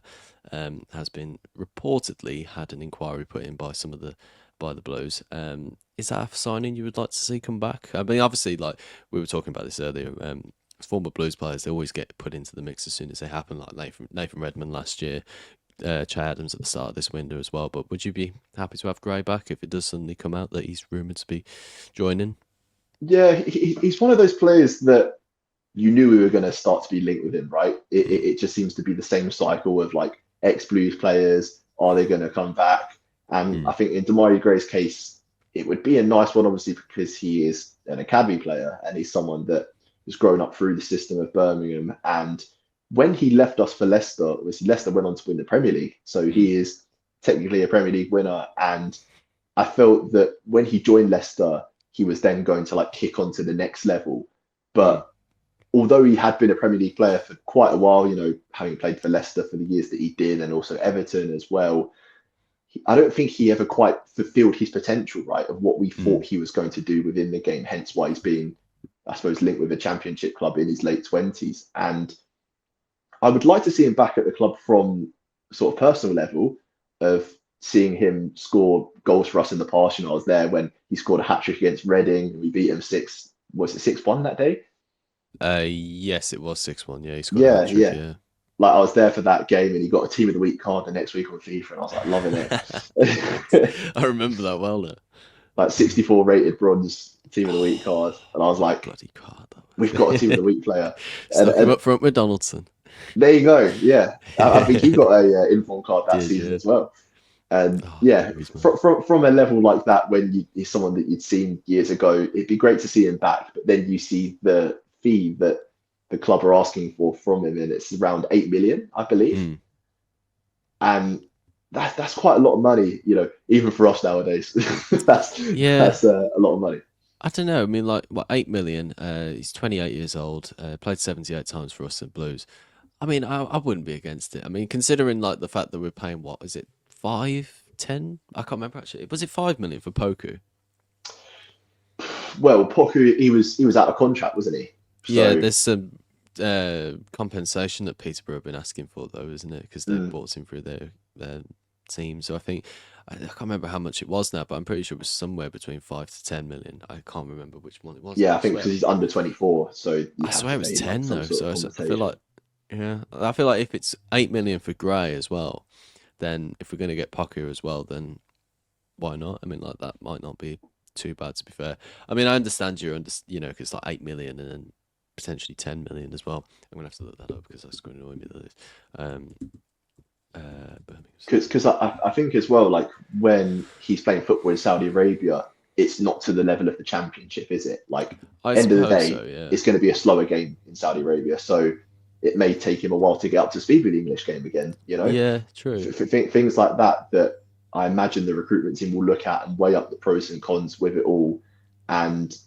has been reportedly had an inquiry put in by the Blues. Is that a signing you would like to see come back? I mean, obviously, like we were talking about this earlier. Former Blues players, they always get put into the mix as soon as they happen. Like Nathan Redmond last year, Che Adams at the start of this window as well. But would you be happy to have Gray back if it does suddenly come out that he's rumoured to be joining? Yeah, he's one of those players that you knew we were going to start to be linked with him, right? Mm, It just seems to be the same cycle of like ex Blues players. Are they going to come back? And I mm, think in Damari Gray's case, it would be a nice one, obviously, because he is an academy player and he's someone that has grown up through the system of Birmingham. And when he left us for Leicester, obviously Leicester went on to win the Premier League. So mm, he is technically a Premier League winner. And I felt that when he joined Leicester, he was then going to like kick on to the next level. mm, But although he had been a Premier League player for quite a while, having played for Leicester for the years that he did, and also Everton as well, I don't think he ever quite fulfilled his potential, right, of what we mm. thought he was going to do within the game. Hence why he's being, I suppose, linked with a championship club in his late 20s. And I would like to see him back at the club from sort of personal level of seeing him score goals for us in the past. I was there when he scored a hat trick against Reading and we beat him was it 6-1 that day? Yes, it was 6-1. Yeah, he scored a hat Yeah, trick. yeah. Yeah. Like I was there for that game and he got a team of the week card the next week on FIFA and I was like loving it. I remember that well. Now. Like 64 rated bronze team of the week Oh, card. And I was what a like, bloody card that we've got a team of was. the week player. And, Stuck him and up front with Donaldson. there you go. Yeah. I think he got a inform card that Did season yeah. as well. And Oh, yeah, memories, man. from a level like that, when he's someone that you'd seen years ago, it'd be great to see him back. But then you see the fee that the club are asking for from him, and it's around 8 million, I believe. Mm. And that's quite a lot of money, even for us nowadays. that's Yeah, that's a lot of money. I don't know. I mean, like, what, 8 million? He's 28 years old. Played 78 times for us at Blues. I mean, I wouldn't be against it. I mean, considering like the fact that we're paying what is it, 5, 10? I can't remember actually. Was it 5 million for Poku? Well, Poku, he was out of contract, wasn't he? Yeah, So there's some compensation that Peterborough have been asking for though, isn't it? Because they've mm, bought him through their team. So I think I can't remember how much it was now, but I'm pretty sure it was somewhere between 5 to 10 million. I can't remember which one it was yeah, now. I think because he's under 24, so you'd I have to swear it was pay like 10 some though. sort of I feel compensation. like yeah, I feel like if it's 8 million for Gray as well, then if we're going to get Pocker as well, then why not? I mean, like that might not be too bad to be fair. I mean, I understand because it's like 8 million and then potentially 10 million as well. I'm gonna have to look that up because that's going to annoy me. That is, um, Birmingham City. Because I think as well, like when he's playing football in Saudi Arabia, it's not to the level of the championship, is it? Like I end of the suppose so. day, Yeah. it's going to be a slower game in Saudi Arabia, so it may take him a while to get up to speed with the English game again. Yeah. True. Things like that that I imagine the recruitment team will look at and weigh up the pros and cons with it all. And at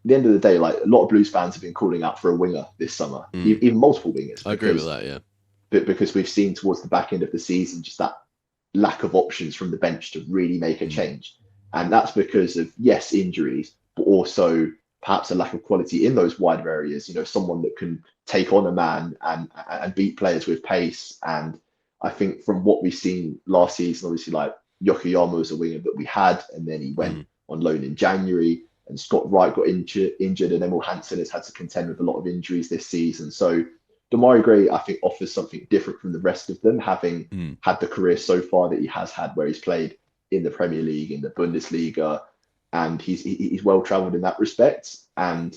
the end of the day, like a lot of Blues fans have been calling out for a winger this summer, Mm, even multiple wingers, I agree with that. Yeah. because we've seen towards the back end of the season just that lack of options from the bench to really make a Mm, change. And that's because of, yes, injuries, but also perhaps a lack of quality in those wider areas. Someone that can take on a man and beat players with pace. And I think from what we've seen last season, obviously, like Yokoyama was a winger that we had, and then he went mm, on loan in January. And Scott Wright got injured, and Emil Hansen has had to contend with a lot of injuries this season. So Damari Gray, I think, offers something different from the rest of them, having mm. had the career so far that he has had, where he's played in the Premier League, in the Bundesliga, and he's well travelled in that respect. And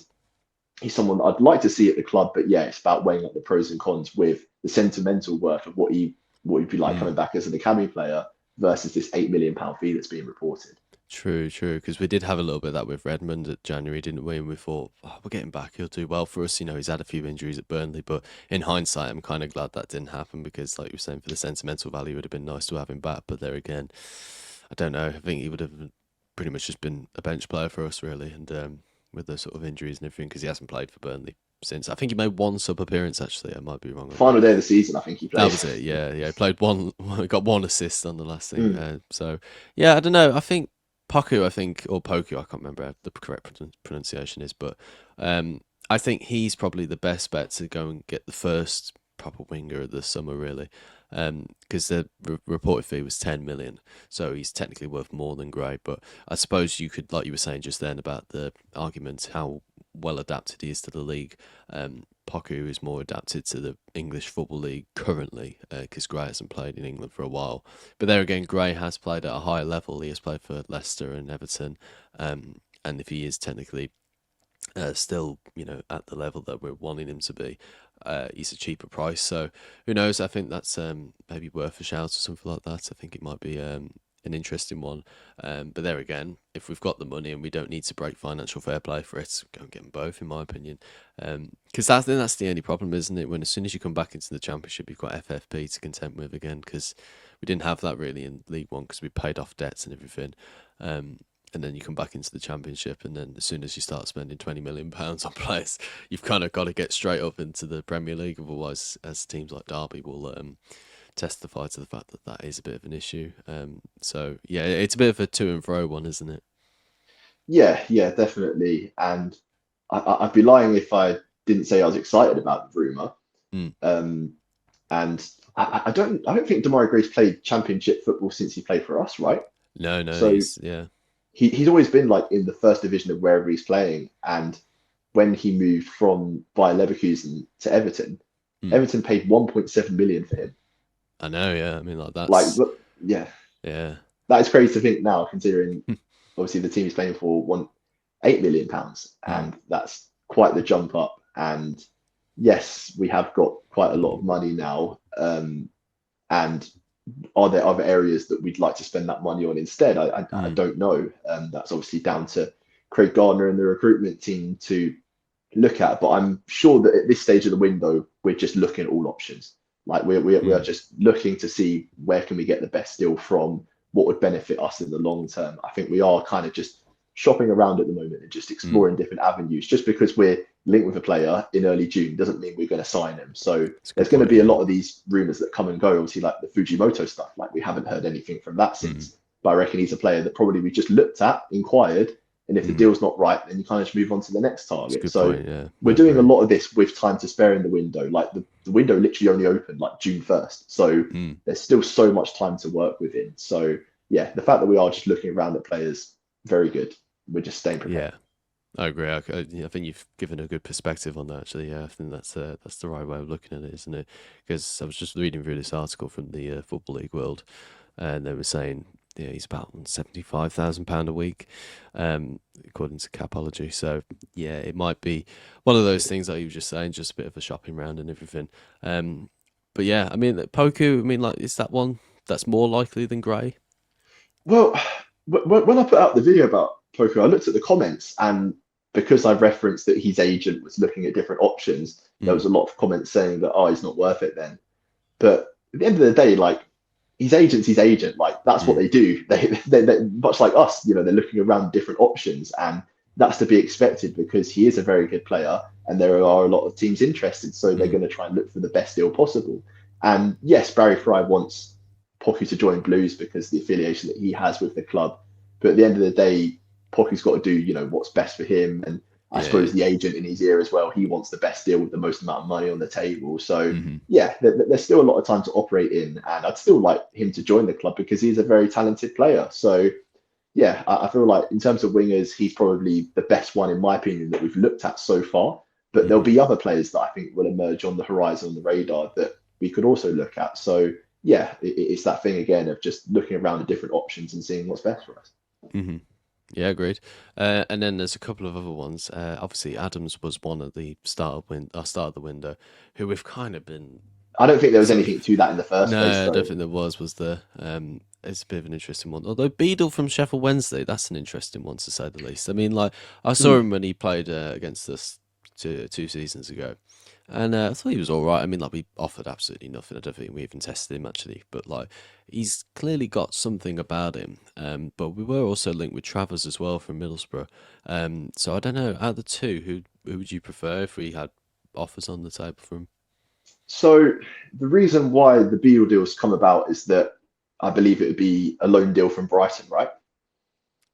he's someone that I'd like to see at the club. But yeah, it's about weighing up the pros and cons with the sentimental worth of what he'd be like Mm. coming back as an academy player versus this £8 million fee that's being reported. True, true. Because we did have a little bit of that with Redmond at January, didn't we? And we thought, oh, we're getting back. He'll do well for us. He's had a few injuries at Burnley, but in hindsight, I'm kind of glad that didn't happen because, like you were saying, for the sentimental value, it would have been nice to have him back. But there again, I don't know. I think he would have pretty much just been a bench player for us, really. And with the sort of injuries and everything, because he hasn't played for Burnley since. I think he made one sub appearance, actually. I might be wrong on that. Final day of the season, I think he That played. was it. Yeah, yeah. He played one, got one assist on the last thing. Mm. So yeah, I don't know. I think Poku, or Poku, I can't remember how the correct pronunciation is, but I think he's probably the best bet to go and get the first proper winger of the summer, really, because the reported fee was 10 million, so he's technically worth more than Gray. But I suppose you could, like you were saying just then about the argument how well adapted he is to the league. Poku is more adapted to the English Football League currently because Gray hasn't played in England for a while. But there again, Gray has played at a higher level. He has played for Leicester and Everton. And if he is technically still, at the level that we're wanting him to be, he's a cheaper price. So who knows? I think that's maybe worth a shout or something like that. I think it might be an interesting one. But there again, if we've got the money and we don't need to break financial fair play for it, go and get them both, in my opinion. Because I think that's the only problem, isn't it? When as soon as you come back into the Championship, you've got FFP to contend with again, because we didn't have that really in League One because we paid off debts and everything. And then you come back into the Championship, and then as soon as you start spending £20 million on players, you've kind of got to get straight up into the Premier League. Otherwise, as teams like Derby will testify to the fact that that is a bit of an issue. So yeah, it's a bit of a to and fro one, isn't it? Yeah, yeah, definitely. And I'd be lying if I didn't say I was excited about the rumor. Mm. Um, and I don't think Damari Gray's played Championship football since he played for us, right? No, no, So he's yeah. he's always been like in the first division of wherever he's playing. And when he moved from Bayer Leverkusen to Everton, Mm. Everton paid 1.7 million for him. I know, yeah. I mean, like Like, that's yeah, yeah. that is crazy to think now, considering obviously the team he's playing for won £8 million, Mm. and that's quite the jump up. And yes, we have got quite a lot of money now. And are there other areas that we'd like to spend that money on instead? I Mm. don't know. That's obviously down to Craig Gardner and the recruitment team to look at. But I'm sure that at this stage of the window, we're just looking at all options. Like we are Mm. just looking to see where can we get the best deal from, what would benefit us in the long term. I think we are kind of just shopping around at the moment and just Mm. exploring different avenues. Just because we're linked with a player in early June doesn't mean we're going to sign him. So That's a there's good going to point. be a Yeah. lot of these rumors that come and go. Obviously, like the Fujimoto stuff, like we haven't heard anything from that Mm. since. But I reckon he's a player that probably we just looked at, inquired, and if the Mm. deal's not right, then you kind of just move on to the next That's a target. good So point. Yeah, I we're doing a agree. lot of this with time to spare in the window. Like the window literally only opened like June 1st. So Mm. there's still so much time to work within. So yeah, the fact that we are just looking around at players, very good. We're just staying prepared. Yeah. I agree. I think you've given a good perspective on that. Actually, yeah, I think that's the right way of looking at it, isn't it? Because I was just reading through this article from the Football League World, and they were saying, yeah, he's about £75,000 a week, according to Capology. So yeah, it might be one of those things that you were just saying, just a bit of a shopping round and everything. But yeah, I mean, Poku. I mean, like, is that one that's more likely than Gray? Well, when I put out the video about Poco, I looked at the comments, and because I referenced that his agent was looking at different options, there Mm. was a lot of comments saying that, oh, he's not worth it then. But at the end of the day, like his agent's his agent. Like that's what Mm. they do. They much like us, you know, they're looking around different options, and that's to be expected because he is a very good player, and there are a lot of teams interested. So they're Mm. going to try and look for the best deal possible. And yes, Barry Fry wants Pocky to join Blues because the affiliation that he has with the club. But at the end of the day, Pocky's got to do, you know, what's best for him. And I Yeah. suppose Yeah. the agent in his ear as well, he wants the best deal with the most amount of money on the table. So Hmm. yeah, there's still a lot of time to operate in, and I'd still like him to join the club because he's a very talented player. So yeah, I feel like in terms of wingers, he's probably the best one in my opinion that we've looked at so far. But there'll Hmm. be other players that I think will emerge on the horizon, on the radar that we could also look at. So yeah, it's that thing again of just looking around at different options and seeing what's best for us. Hmm. Yeah, agreed. And then there's a couple of other ones. Obviously, Adams was one at the start of the window, who we've kind of been I don't think there was sort anything of. to that in the first place, No, I don't though. think there was there. It's a bit of an interesting one. Although Beadle from Sheffield Wednesday, that's an interesting one to say the least. I mean, like I saw Mm. him when he played against us two seasons ago, and I thought he was all right. I mean, like we offered absolutely nothing. I don't think we even tested him actually, but like he's clearly got something about him. But we were also linked with Travers as well from Middlesbrough. So I don't know. Out of the two, who would you prefer if we had offers on the table from? So the reason why the Beal deals come about is that I believe it would be a loan deal from Brighton, right?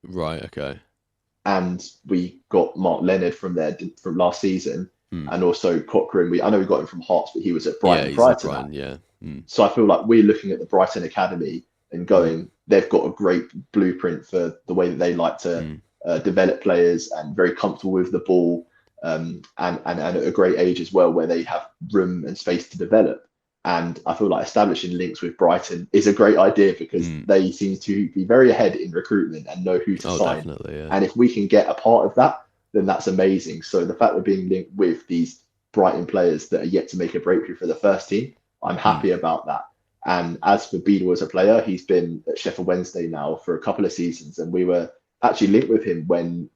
Right. Okay. And we got Mark Leonard from there from last season, Hmm. and also Cochrane. I know we got him from Hearts, but he was at Yeah, Brighton he's prior at to that. Brighton. Yeah. Hmm. So I feel like we're looking at the Brighton Academy and Mm. going, they've got a great blueprint for the way that they like to Mm. develop players and very comfortable with the ball, and at a great age as well, where they have room and space to develop. And I feel like establishing links with Brighton is a great idea because Mm. they seem to be very ahead in recruitment and know who to Oh, sign. definitely. Yeah. And if we can get a part of that, then that's amazing. So the fact we're being linked with these Brighton players that are yet to make a breakthrough for the first team, I'm Mm. happy about that. And as for Beadle as a player, he's been at Sheffield Wednesday now for a couple of seasons, and we were actually linked with him when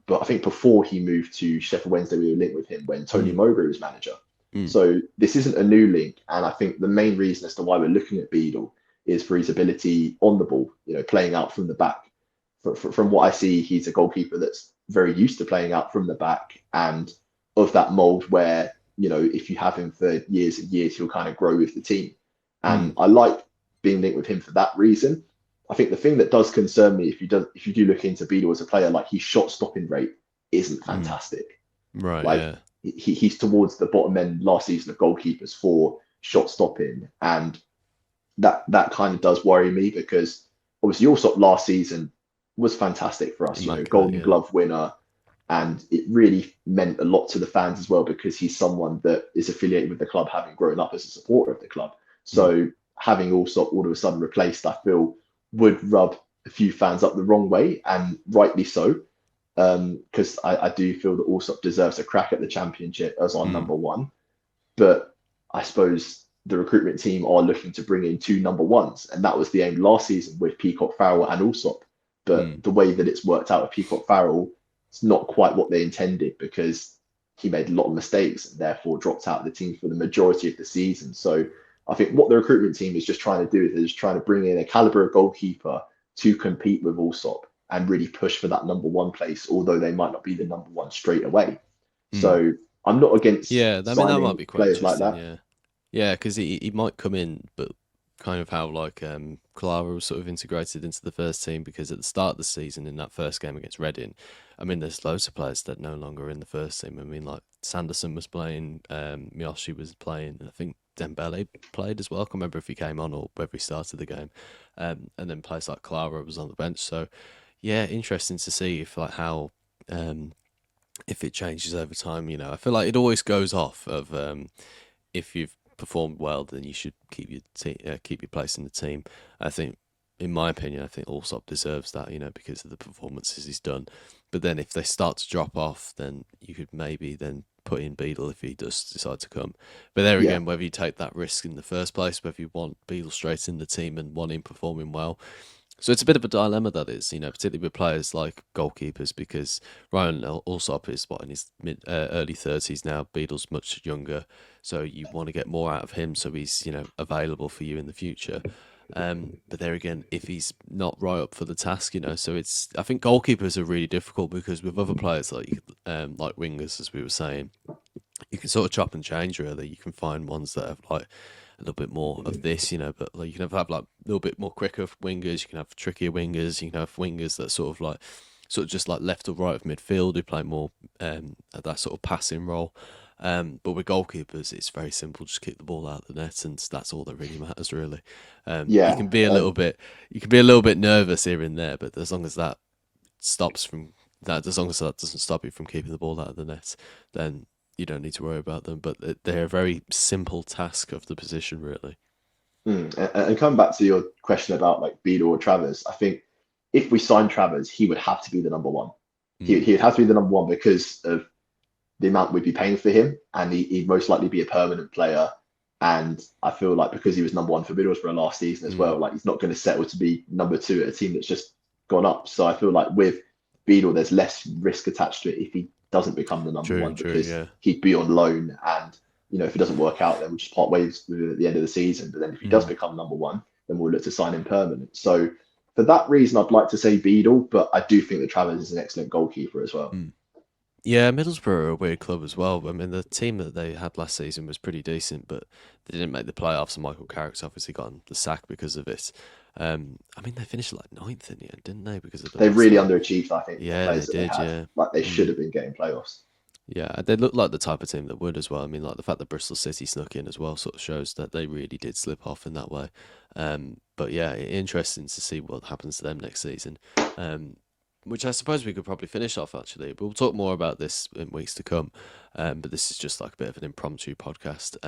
but I think before he moved to Sheffield Wednesday, we were linked with him when Tony Mm. Mowbray was manager. Mm. So this isn't a new link, and I think the main reason as to why we're looking at Beadle is for his ability on the ball, you know, playing out from the back. From what I see, he's a goalkeeper that's very used to playing out from the back and of that mold where, you know, if you have him for years and years, he'll kind of grow with the team. And Mm. I like being linked with him for that reason. I think the thing that does concern me if you do look into Beadle as a player, like his shot stopping rate isn't Mm. fantastic. Right. Like Yeah. he's towards the bottom end last season of goalkeepers for shot stopping, and that kind of does worry me because obviously Allsop last season was fantastic for us. You know, Immaculate. Golden Yeah. Glove winner, and it really meant a lot to the fans as well because he's someone that is affiliated with the club, having grown up as a supporter of the club. Mm. So having Allsop all of a sudden replaced, I feel would rub a few fans up the wrong way, and rightly so. Because I do feel that Allsop deserves a crack at the championship as our Mm. number one. But I suppose the recruitment team are looking to bring in two number ones, and that was the aim last season with Peacock Farrell and Allsop. But Mm. the way that it's worked out with Peacock Farrell, it's not quite what they intended because he made a lot of mistakes and therefore dropped out of the team for the majority of the season. So I think what the recruitment team is just trying to do is they're just trying to bring in a caliber of goalkeeper to compete with Allsop. and really push for that number one place, although they might not be the number one straight away. Mm. So I'm not against Yeah, I mean that might signing be quite players like interesting. that. Yeah, yeah, because he might come in, but kind of how like Clara was sort of integrated into the first team because at the start of the season in that first game against Reading, I mean there's loads of players that no longer are in the first team. I mean like Sanderson was playing, Miyoshi was playing, and I think Dembele played as well. I can't remember if he came on or whether he started the game, and then players like Clara was on the bench. So yeah, interesting to see if like how. Um, if it changes over time, I feel like it always goes off of if you've performed well, then you should keep your place in the team. I think, in my opinion, I think Allsop deserves that, because of the performances he's done. But then if they start to drop off, then you could maybe then put in Beadle if he does decide to come. But there Yeah, again, whether you take that risk in the first place, whether you want Beadle straight in the team and want him performing well, so it's a bit of a dilemma that is, particularly with players like goalkeepers, because Ryan Allsop is in his early 30s now. Beadle's much younger, so you want to get more out of him, so he's available for you in the future. But there again, if he's not right up for the task, so I think goalkeepers are really difficult because with other players like wingers, as we were saying, you can sort of chop and change really. You can find ones that have like a little bit more of this, but like you can have like a little bit more quicker wingers. You can have trickier wingers. You can have wingers that sort of just like left or right of midfield who play more at that sort of passing role. But with goalkeepers, it's very simple. Just kick the ball out of the net, and that's all that really matters, really. You yeah, can be a little bit, nervous here and there, but as long as that stops from as long as that doesn't stop you from keeping the ball out of the net, then you don't need to worry about them. But they're a very simple task of the position, really. And coming back to your question about like Beadle or Travers, I think if we sign Travers, he would have to be the number one. He, Mm. he would have to be the number one because of the amount we'd be paying for him, and he'd most likely be a permanent player. And I feel like because he was number one for Middlesbrough last season as Mm. well, like he's not going to settle to be number two at a team that's just gone up. So I feel like with Beadle, there's less risk attached to it if he doesn't become the number True, one true, because yeah. he'd be on loan, and if it doesn't work out, then we'll just part ways with him at the end of the season. But then if he does Mm. become number one, then we'll look to sign him permanent. So for that reason, I'd like to say Beadle, but I do think that Travers is an excellent goalkeeper as well. Mm. Yeah, Middlesbrough are a weird club as well. I mean, the team that they had last season was pretty decent, but they didn't make the playoffs, and Michael Carrick's obviously gotten the sack because of it. I mean, they finished like ninth in the end, didn't they? Because of the They loss really there. underachieved, I think, for the Yeah, they players that they did. had. Yeah. Like they should Mm. have been getting playoffs. Yeah, they look like the type of team that would as well. I mean, like the fact that Bristol City snuck in as well sort of shows that they really did slip off in that way. But yeah, interesting to see what happens to them next season. Um, which I suppose we could probably finish off actually. We'll talk more about this in weeks to come. But this is just like a bit of an impromptu podcast.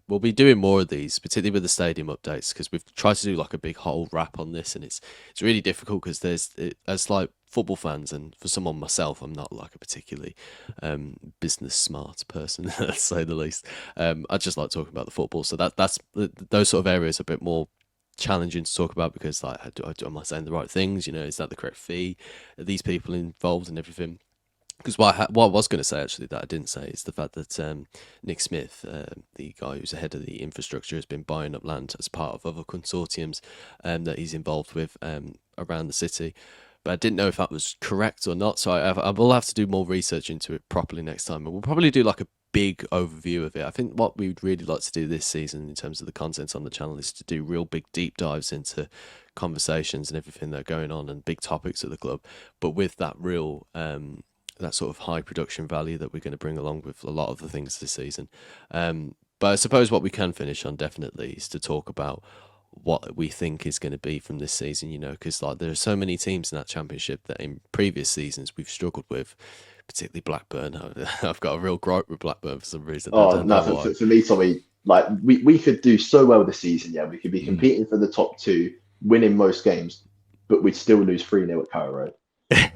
We'll be doing more of these, particularly with the stadium updates, because we've tried to do like a big whole wrap on this, and it's really difficult because as like football fans, and for someone myself, I'm not like a particularly business smart person, let's say the least. I just like talking about the football, so that's those sort of areas are a bit more challenging to talk about because like am I saying the right things? Is that the correct fee? Are these people involved and everything? Because what I was going to say actually that I didn't say is the fact that Nick Smith, the guy who's the head of the infrastructure, has been buying up land as part of other consortiums that he's involved with around the city. But I didn't know if that was correct or not, so I will have to do more research into it properly next time. And we'll probably do like a big overview of it. I think what we would really like to do this season in terms of the content on the channel is to do real big deep dives into conversations and everything that are going on and big topics at the club, but with that real that sort of high production value that we're going to bring along with a lot of the things this season. But I suppose what we can finish on definitely is to talk about what we think is going to be from this season, because like there are so many teams in that championship that in previous seasons we've struggled with, particularly Blackburn. I've got a real gripe with Blackburn for some reason. I Oh don't know no, why. for me, Tommy, like we could do so well this season. Yeah, we could be Mm. competing for the top two, winning most games, but we'd still lose 3-0 at Carrow Road.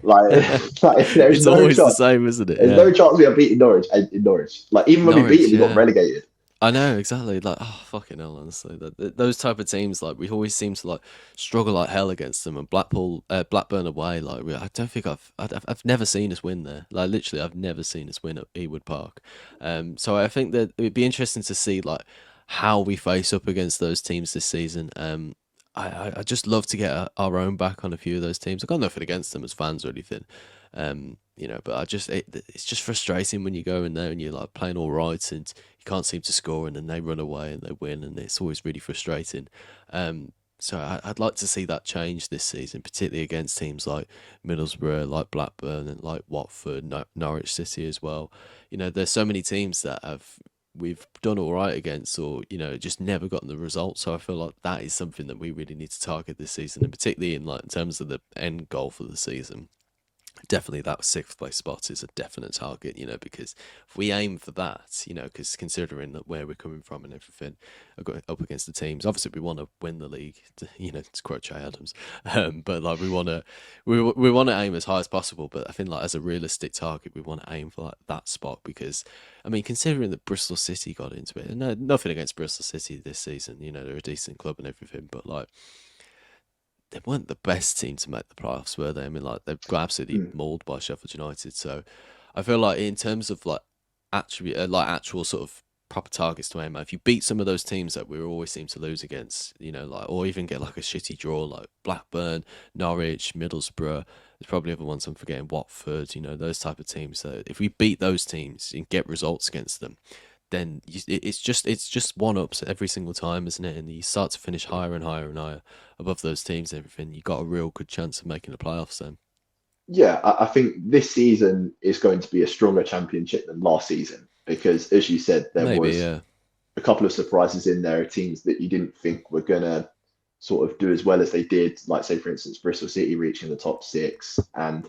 Like there's It's no always the chance. same, isn't it? There's Yeah. no chance we are beating Norwich in Norwich. Like even when we beat Norwich, them, we got yeah. relegated. I know exactly. Like, oh fucking hell! Honestly, those type of teams, like we always seem to like struggle like hell against them. And Blackburn away, like I don't think I've never seen us win there. Like literally, I've never seen us win at Ewood Park. So I think that it'd be interesting to see like how we face up against those teams this season. I just love to get our own back on a few of those teams. I've got nothing against them as fans or anything, but it's just frustrating when you go in there and you're like playing all right and you can't seem to score and then they run away and they win and it's always really frustrating. I'd like to see that change this season, particularly against teams like Middlesbrough, like Blackburn, and like Watford, Norwich City as well. There's so many teams that we've done all right against, or just never gotten the result. So I feel like that is something that we really need to target this season, and particularly in terms of the end goal for the season. Definitely that sixth place spot is a definite target, because if we aim for that, because considering that where we're coming from and everything, up against the teams, obviously we want to win the league, to quote Jay Adams, but like we want to aim as high as possible. But I think like as a realistic target, we want to aim for like that spot because, I mean, considering that Bristol City got into it, and no, nothing against Bristol City this season, they're a decent club and everything, but like they weren't the best team to make the playoffs, were they? I mean, like they got absolutely Mm. mauled by Sheffield United. So I feel like in terms of actual sort of proper targets to aim at, if you beat some of those teams that we always seem to lose against, like or even get like a shitty draw like Blackburn, Norwich, Middlesbrough. There's probably other ones I'm forgetting, Watford. Those type of teams. So if we beat those teams and get results against them, then it's just one ups every single time, isn't it? And you start to finish higher and higher and higher above those teams and everything. You got a real good chance of making the playoffs then. Yeah, I think this season is going to be a stronger championship than last season because, as you said, there Maybe, was yeah. a couple of surprises in there, teams that you didn't think were gonna sort of do as well as they did, like say for instance Bristol City reaching the top six, and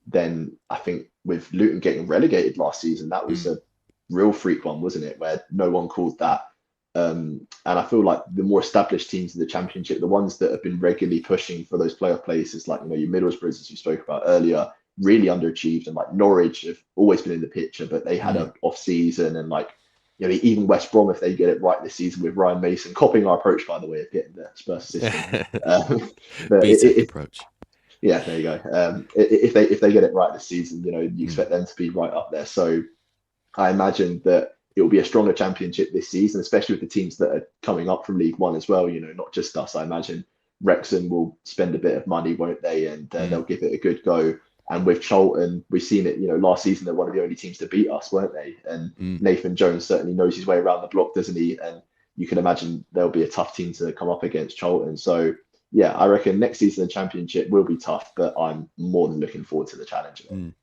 then I think with Luton getting relegated last season, that was Mm, a real freak one, wasn't it? Where no one called that. And I feel like the more established teams in the championship, the ones that have been regularly pushing for those playoff places, like your Middlesbroughs, as you spoke about earlier, really underachieved, and like Norwich have always been in the picture, but they had mm. a off season, and like even West Brom, if they get it right this season with Ryan Mason, copying our approach, by the way, of getting the Spurs system. Um, but BTEC approach. yeah, there you go. If they get it right this season, you Mm, expect them to be right up there. So I imagine that it will be a stronger championship this season, especially with the teams that are coming up from League One as well. Not just us. I imagine Wrexham will spend a bit of money, won't they? And mm, they'll give it a good go. And with Charlton, we've seen it. Last season they're one of the only teams to beat us, weren't they? And mm, Nathan Jones certainly knows his way around the block, doesn't he? And you can imagine there'll be a tough team to come up against Charlton. So yeah, I reckon next season the championship will be tough, but I'm more than looking forward to the challenge of it. mm.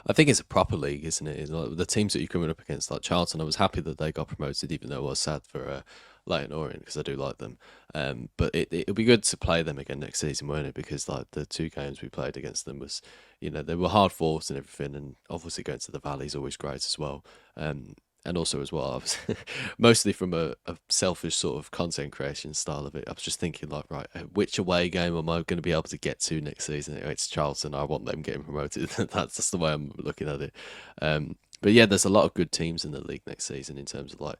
I think it's a proper league, isn't it? It's like the teams that you're coming up against, like Charlton, I was happy that they got promoted, even though I was sad for Leyton Orient because I do like them. But it'll be good to play them again next season, won't it? Because like the two games we played against them was, they were hard fought and everything, and obviously going to the Valley is always great as well. And also as well, I was mostly from a selfish sort of content creation style of it. I was just thinking like, right, which away game am I going to be able to get to next season? It's Charlton. I want them getting promoted. That's just the way I'm looking at it. But yeah, there's a lot of good teams in the league next season in terms of like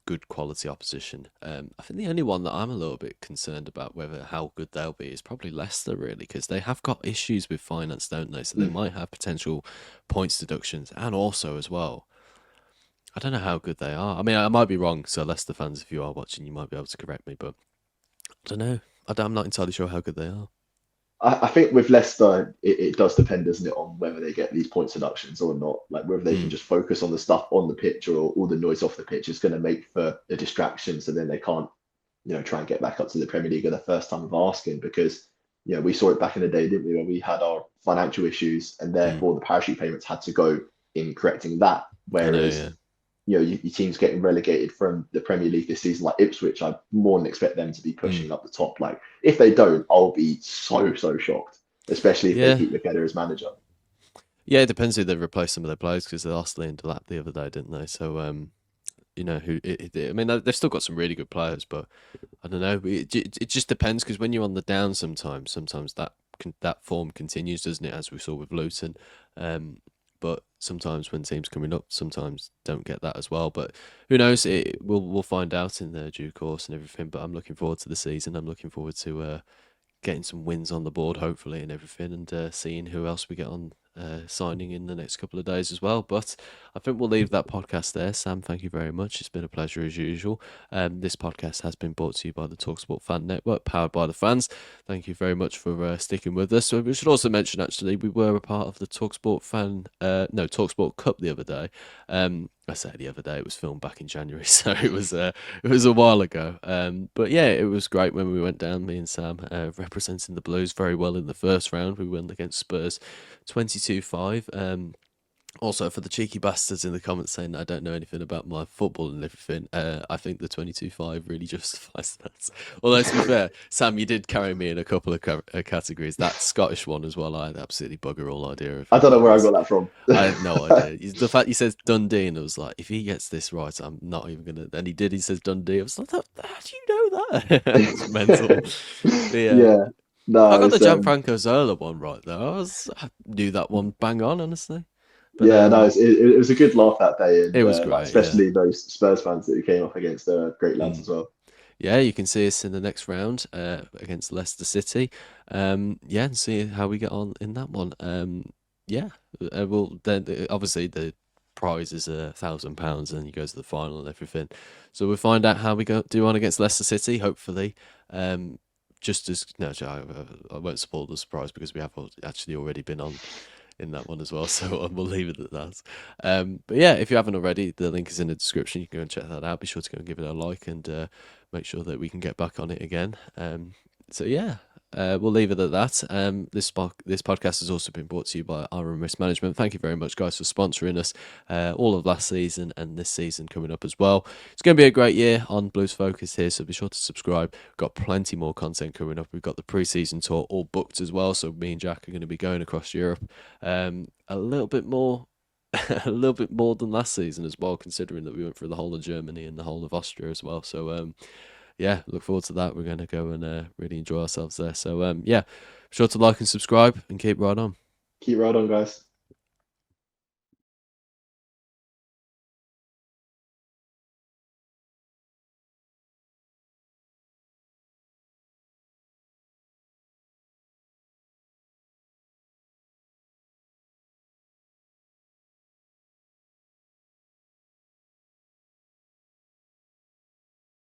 good quality opposition. I think the only one that I'm a little bit concerned about whether how good they'll be is probably Leicester, really, because they have got issues with finance, don't they? So they Mm. might have potential points deductions, and also as well, I don't know how good they are. I mean, I might be wrong. So Leicester fans, if you are watching, you might be able to correct me, but I don't know. I'm not entirely sure how good they are. I think with Leicester, it does depend, doesn't it, on whether they get these point deductions or not. Like whether they can Mm, just focus on the stuff on the pitch or all the noise off the pitch is going to make for a distraction. So then they can't, try and get back up to the Premier League at the first time of asking because, we saw it back in the day, didn't we, where we had our financial issues and mm. therefore the parachute payments had to go in correcting that. I know, Whereas yeah. your team's getting relegated from the Premier League this season, like Ipswich, I more than expect them to be Mm. pushing up the top. Like, if they don't, I'll be so shocked, especially if they Yeah. keep McKenna as manager. Yeah, it depends who they replace some of their players because they lost Liam Delap the other day, didn't they? So, I mean, they've still got some really good players, but I don't know. It just depends because when you're on the down, sometimes that form continues, doesn't it? As we saw with Luton, but sometimes when teams coming up, sometimes don't get that as well. But who knows? We'll find out in the due course and everything. But I'm looking forward to the season. I'm looking forward to getting some wins on the board, hopefully, and everything, and seeing who else we get on signing in the next couple of days as well. But I think we'll leave that podcast there. Sam, thank you very much. It's been a pleasure as usual. This podcast has been brought to you by the TalkSport Fan Network, powered by the fans. Thank you very much for sticking with us. So we should also mention, actually, we were a part of the TalkSport Cup the other day. I say the other day, it was filmed back in January, so it was a while ago. But yeah, it was great when we went down, me and Sam, representing the Blues very well in the first round. We won against Spurs 22-5. Also, for the cheeky bastards in the comments saying that I don't know anything about my football and everything, I think the 22-5 really justifies that. Although, to be fair, Sam, you did carry me in a couple of categories. That Scottish one as well, I had absolutely bugger all idea of I who don't know that where I was. got that from. I had no idea. The fact he says Dundee, and I was like, if he gets this right, I'm not even going to. And he did, he says Dundee. I was like, how do you know that? It's mental. But yeah. Yeah. No, I got the it's, Gianfranco Zola one right, though. I knew that one bang on, honestly. But yeah, no, it was a good laugh that day, and it was like, great, yeah. especially those Spurs fans that came up against great lads as well. Yeah, you can see us in the next round against Leicester City. Yeah, and see how we get on in that one. Yeah, well, then obviously the prize is £1,000, and you go to the final and everything. So we'll find out how we do on against Leicester City. Hopefully, just as no, I won't spoil the surprise because we have actually already been on in that one as well, so we'll leave it at that. But yeah, if you haven't already, the link is in the description. You can go and check that out. Be sure to go and give it a like, and make sure that we can get back on it again. So yeah, we'll leave it at that. This podcast has also been brought to you by Iron Risk Management. Thank you very much, guys, for sponsoring us all of last season and this season coming up as well. It's going to be a great year on Blues Focus here, so be sure to subscribe. We've got plenty more content coming up. We've got the pre-season tour all booked as well, so me and Jack are going to be going across Europe a little bit more. A little bit more than last season as well, considering that we went through the whole of Germany and the whole of Austria as well. So yeah, look forward to that. We're going to go and really enjoy ourselves there. So yeah, be sure to like and subscribe and keep right on. Keep right on, guys.